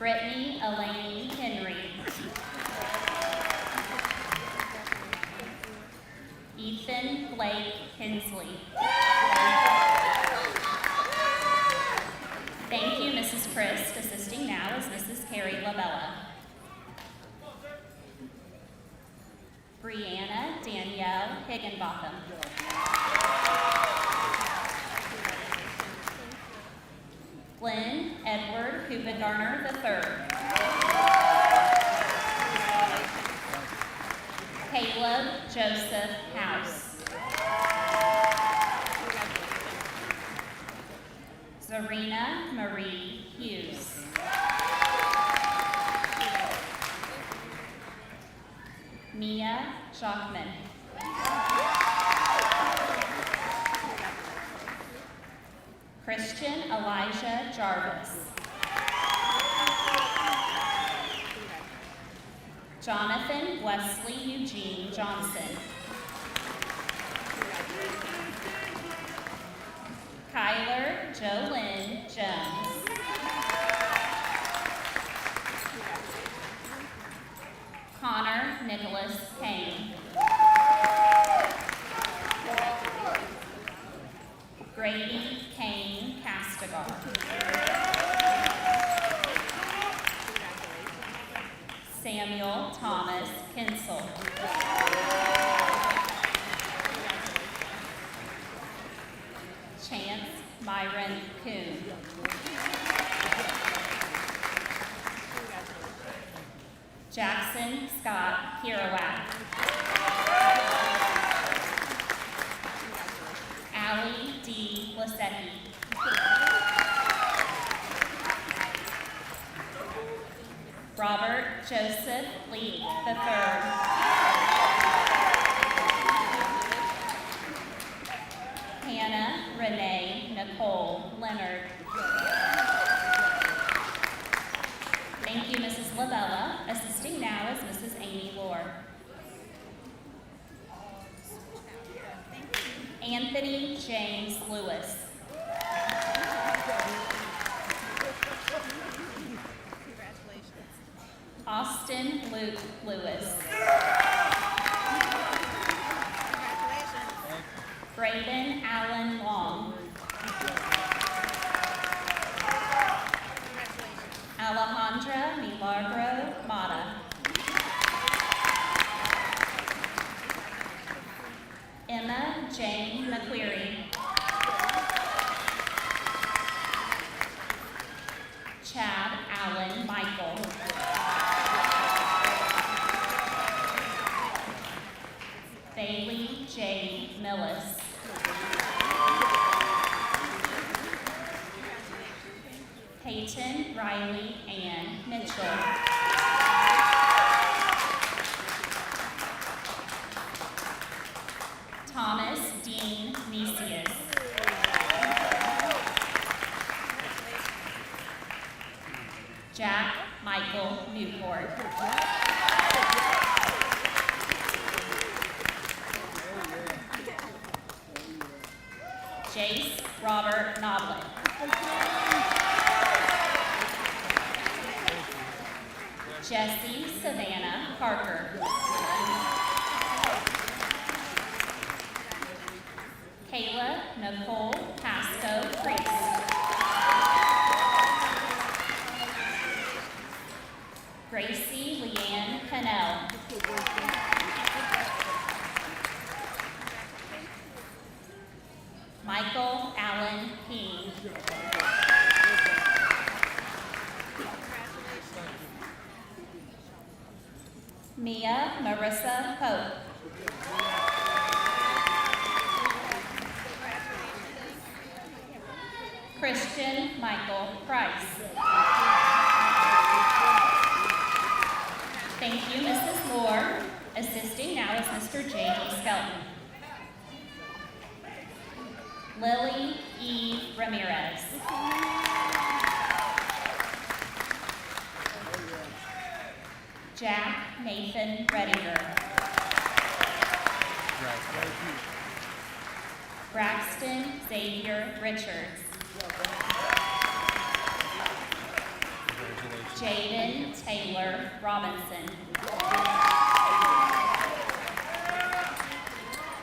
Brittany Elaine Henry. Ethan Blake Hensley. Thank you, Mrs. Christ. Assisting now is Mrs. Carrie LaBella. Brianna Danielle Higginbotham. Glenn Edward Hoopengarner III. Caleb Joseph House. Zarina Marie Hughes. Mia Jochman. Christian Elijah Jarvis. Jonathan Wesley Eugene Johnson. Kyler Jolynn Jones. Connor Nicholas Kane. Grady Kane Castigar. Samuel Thomas Kinsel. Chance Myron Kuhn. Jackson Scott Kirawat. Allie D. Lasecki. Robert Joseph Lee III. Hannah Renee Nicole Leonard. Thank you, Mrs. LaBella. Assisting now is Mrs. Amy Lohr. Anthony James Lewis. Austin Luke Lewis. Braden Allen Long. Alejandra Milagro Mata. Emma Jane McQuarrie. Chad Allen Michael. Bailey J. Millis. Peyton Riley Ann Mitchell. Thomas Dean Nesius. Jack Michael Newport. Jace Robert Noblet. Jesse Savannah Parker. Kayla Nicole Pasco Priest. Gracie Leanne Cannell. Michael Allen King. Mia Marissa Pope. Christian Michael Price. Thank you, Mrs. Moore. Assisting now is Mr. J.D. Skelton. Lily E. Ramirez. Jack Nathan Redinger. Braxton Xavier Richards. Jaden Taylor Robinson.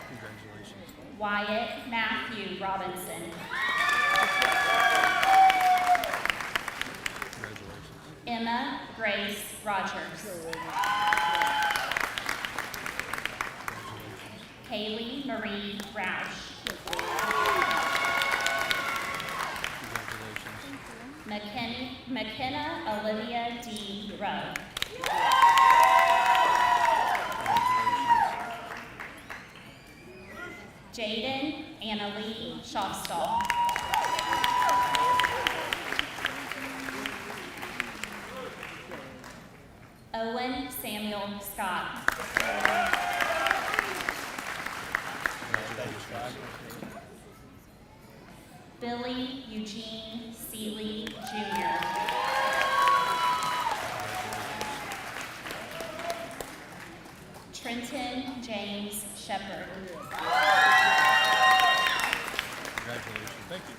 Congratulations. Wyatt Matthew Robinson. Congratulations. Emma Grace Rogers. Kaylee Marie Roush. Congratulations. McKenna Olivia D. Rowe. Jaden Annalie Schofstall. Owen Samuel Scott. Billy Eugene Seeley Jr. Trenton James Shepard. Congratulations. Thank you.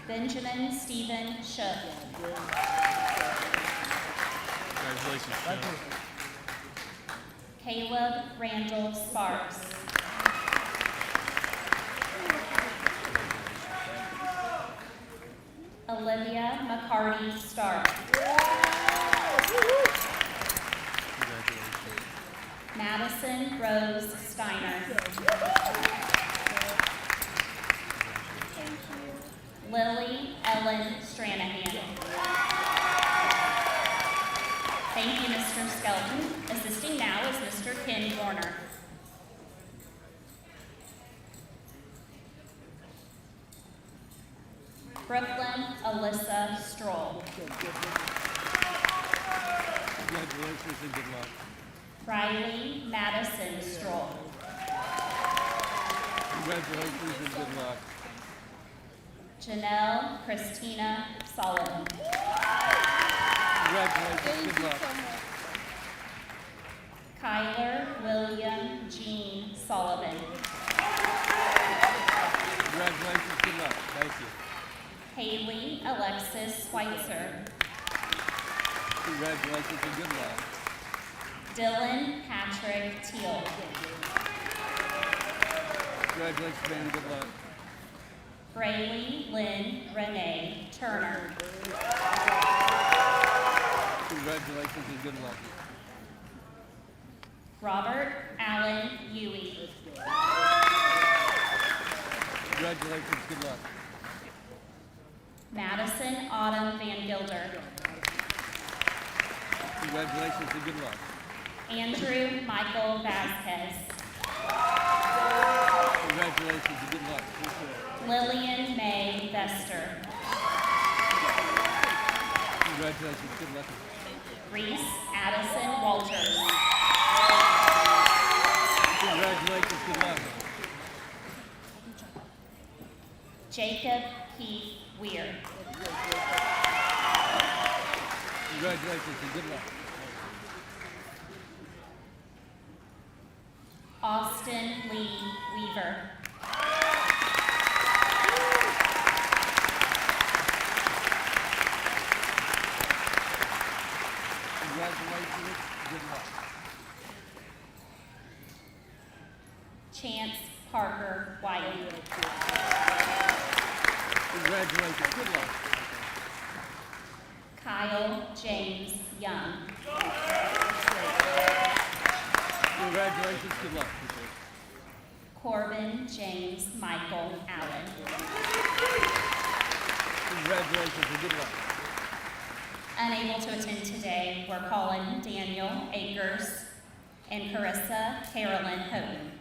Benjamin Stephen Shook. Congratulations. Thank you. Caleb Randall Sparks. Olivia McCarty Stark. Congratulations. Madison Rose Steiner. Lily Ellen Stranahan. Thank you, Mr. Skelton. Assisting now is Mr. Ken Warner. Brooklyn Alyssa Stroll. Congratulations and good luck. Riley Madison Stroll. Congratulations and good luck. Janelle Christina Sullivan. Congratulations, good luck. Kyler William Jean Sullivan. Congratulations, good luck. Thank you. Haley Alexis Schweitzer. Congratulations and good luck. Dylan Patrick Teal. Congratulations, man, and good luck. Braylee Lynn Renee Turner. Congratulations and good luck. Robert Allen Huey. Congratulations, good luck. Madison Autumn Van Gilder. Congratulations and good luck. Andrew Michael Vasquez. Congratulations and good luck. Appreciate it. Lillian May Vester. Congratulations, good luck. Reese Addison Walters. Congratulations, good luck. Jacob Keith Weir. Congratulations and good luck. Austin Lee Weaver. Congratulations, good luck. Chance Parker White. Congratulations, good luck. Kyle James Young. Congratulations, good luck. Corbin James Michael Allen. Congratulations and good luck. Unable to attend today, we're calling Daniel Akers and Carissa Carolyn Houghton.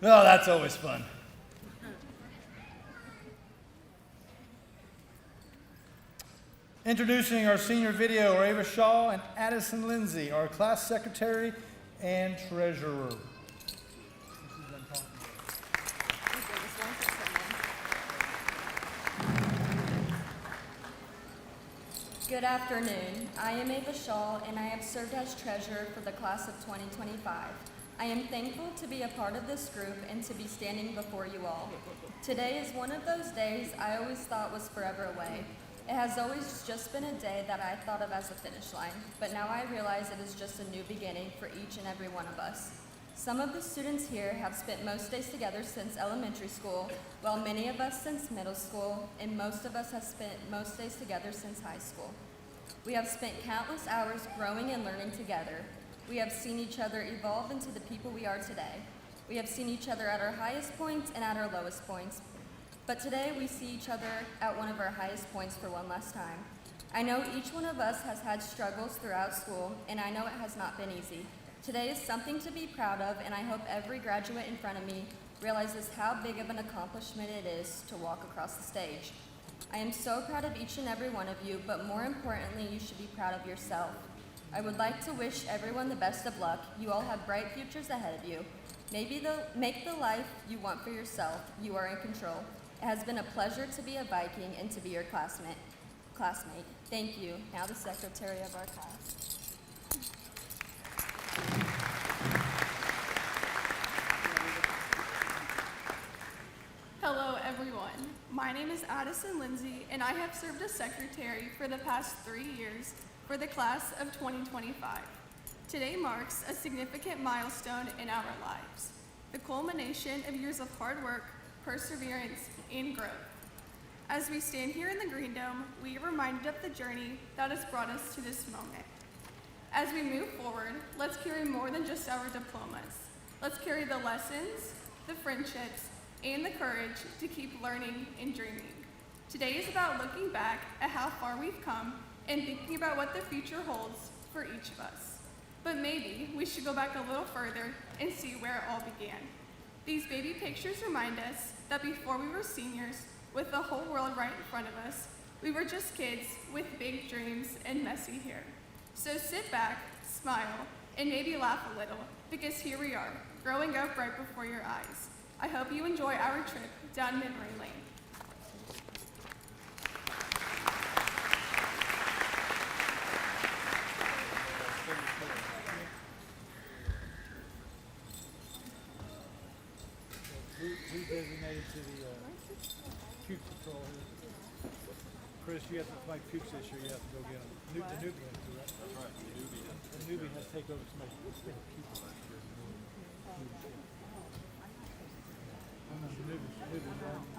Oh, that's always fun. Introducing our senior video are Ava Shaw and Addison Lindsay, our class secretary and treasurer. Good afternoon. I am Ava Shaw, and I have served as treasurer for the class of 2025. I am thankful to be a part of this group and to be standing before you all. Today is one of those days I always thought was forever away. It has always just been a day that I thought of as a finish line, but now I realize it is just a new beginning for each and every one of us. Some of the students here have spent most days together since elementary school, while many of us since middle school, and most of us have spent most days together since high school. We have spent countless hours growing and learning together. We have seen each other evolve into the people we are today. We have seen each other at our highest points and at our lowest points. But today we see each other at one of our highest points for one last time. I know each one of us has had struggles throughout school, and I know it has not been easy. Today is something to be proud of, and I hope every graduate in front of me realizes how big of an accomplishment it is to walk across the stage. I am so proud of each and every one of you, but more importantly, you should be proud of yourself. I would like to wish everyone the best of luck. You all have bright futures ahead of you. Make the life you want for yourself. You are in control. It has been a pleasure to be a Viking and to be your classmate. Thank you. Now the secretary of our class. Hello, everyone. My name is Addison Lindsay, and I have served as secretary for the past 3 years for the class of 2025. Today marks a significant milestone in our lives, the culmination of years of hard work, perseverance, and growth. As we stand here in the Green Dome, we are reminded of the journey that has brought us to this moment. As we move forward, let's carry more than just our diplomas. Let's carry the lessons, the friendships, and the courage to keep learning and dreaming. Today is about looking back at how far we've come and thinking about what the future holds for each of us. But maybe we should go back a little further and see where it all began. These baby pictures remind us that before we were seniors, with the whole world right in front of us, we were just kids with big dreams and messy hair. So sit back, smile, and maybe laugh a little, because here we are, growing up right before your eyes. I hope you enjoy our trip down memory lane. Who designated to the puke patrol here? Chris, you have to fight pukes this year. You have to go get them. The Nubian, right? That's right. The Nubian has to take over somebody's puke last year. Nubian, right?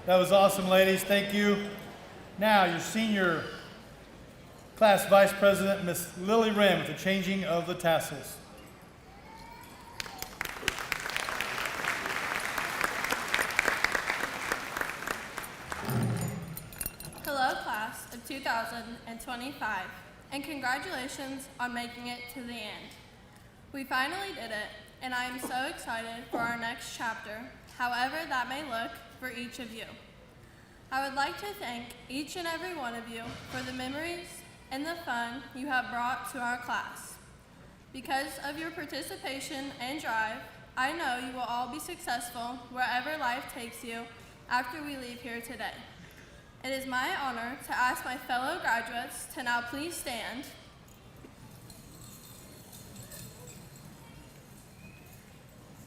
That was awesome, ladies. Thank you. Now, your senior class vice president, Miss Lily Wren, with the changing of the tassels. Hello, class of 2025, and congratulations on making it to the end. We finally did it, and I am so excited for our next chapter, however that may look for each of you. I would like to thank each and every one of you for the memories and the fun you have brought to our class. Because of your participation and drive, I know you will all be successful wherever life takes you after we leave here today. It is my honor to ask my fellow graduates to now please stand.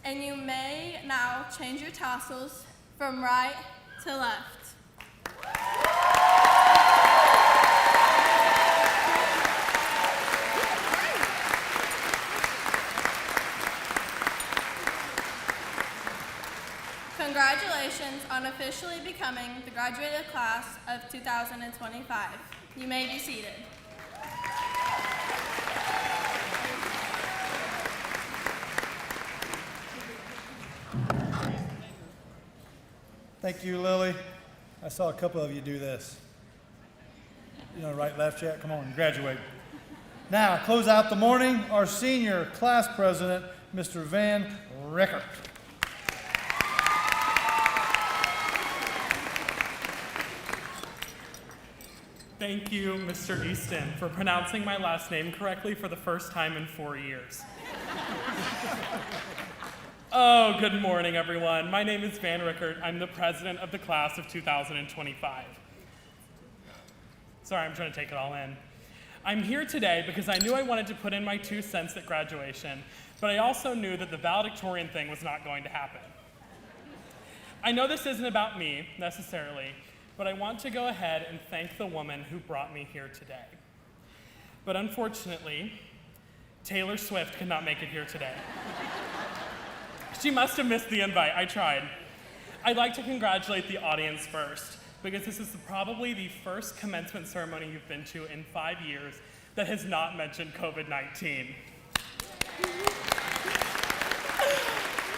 And you may now change your tassels from right to left. Congratulations on officially becoming the graduated class of 2025. You may be seated. Thank you, Lily. I saw a couple of you do this. You know, right, left yet? Come on, graduate. Now, close out the morning, our senior class president, Mr. Van Rickert. Thank you, Mr. Easton, for pronouncing my last name correctly for the first time in 4 years. Oh, good morning, everyone. My name is Van Rickert. I'm the president of the class of 2025. Sorry, I'm trying to take it all in. I'm here today because I knew I wanted to put in my 2 cents at graduation, but I also knew that the valedictorian thing was not going to happen. I know this isn't about me, necessarily, but I want to go ahead and thank the woman who brought me here today. But unfortunately, Taylor Swift could not make it here today. She must have missed the invite. I tried. I'd like to congratulate the audience first, because this is probably the first commencement ceremony you've been to in 5 years that has not mentioned COVID-19.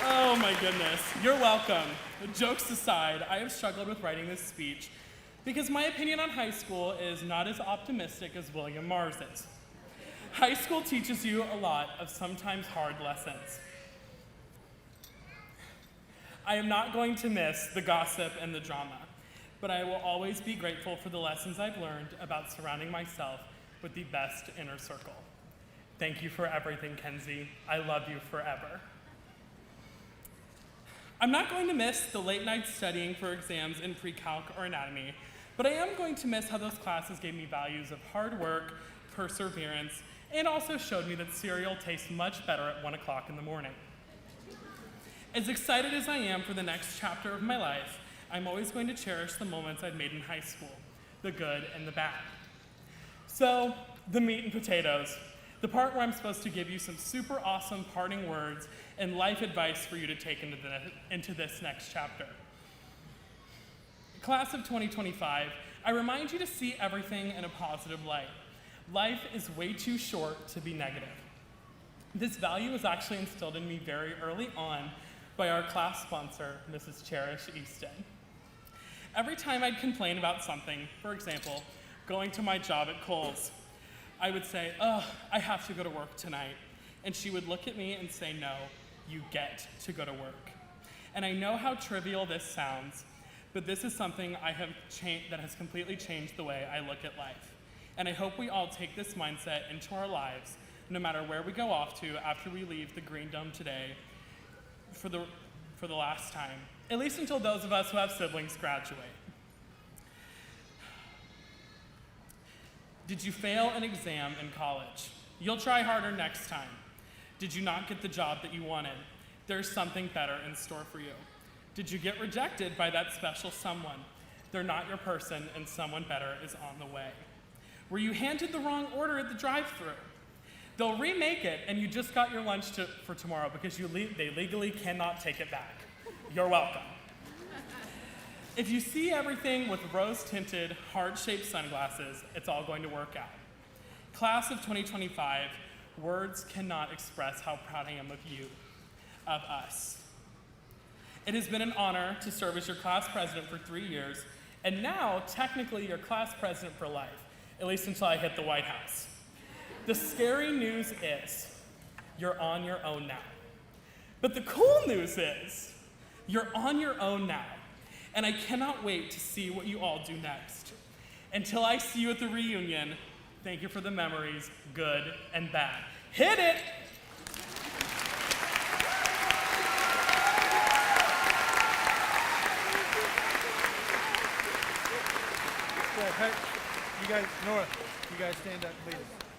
Oh my goodness, you're welcome. Jokes aside, I have struggled with writing this speech because my opinion on high school is not as optimistic as William Mars's. High school teaches you a lot of sometimes hard lessons. I am not going to miss the gossip and the drama, but I will always be grateful for the lessons I've learned about surrounding myself with the best inner circle. Thank you for everything, Kenzie. I love you forever. I'm not going to miss the late nights studying for exams in pre-calc or anatomy, but I am going to miss how those classes gave me values of hard work, perseverance, and also showed me that cereal tastes much better at 1 o'clock in the morning. As excited as I am for the next chapter of my life, I'm always going to cherish the moments I've made in high school, the good and the bad. So, the meat and potatoes, the part where I'm supposed to give you some super awesome parting words and life advice for you to take into this next chapter. Class of 2025, I remind you to see everything in a positive light. Life is way too short to be negative. This value was actually instilled in me very early on by our class sponsor, Mrs. Cherish Easton. Every time I'd complain about something, for example, going to my job at Kohl's, I would say, "Oh, I have to go to work tonight." And she would look at me and say, "No, you get to go to work." And I know how trivial this sounds, but this is something that has completely changed the way I look at life. And I hope we all take this mindset into our lives, no matter where we go off to after we leave the Green Dome today for the last time, at least until those of us who have siblings graduate. Did you fail an exam in college? You'll try harder next time. Did you not get the job that you wanted? There's something better in store for you. Did you get rejected by that special someone? They're not your person, and someone better is on the way. Were you handed the wrong order at the drive-thru? They'll remake it, and you just got your lunch for tomorrow because they legally cannot take it back. You're welcome. If you see everything with rose-tinted, heart-shaped sunglasses, it's all going to work out. Class of 2025, words cannot express how proud I am of you, of us. It has been an honor to serve as your class president for 3 years, and now technically your class president for life, at least until I hit the White House. The scary news is you're on your own now. But the cool news is you're on your own now, and I cannot wait to see what you all do next. Until I see you at the reunion, thank you for the memories, good and bad. Hit it! Hey, you guys, Nora, you guys stand up, please.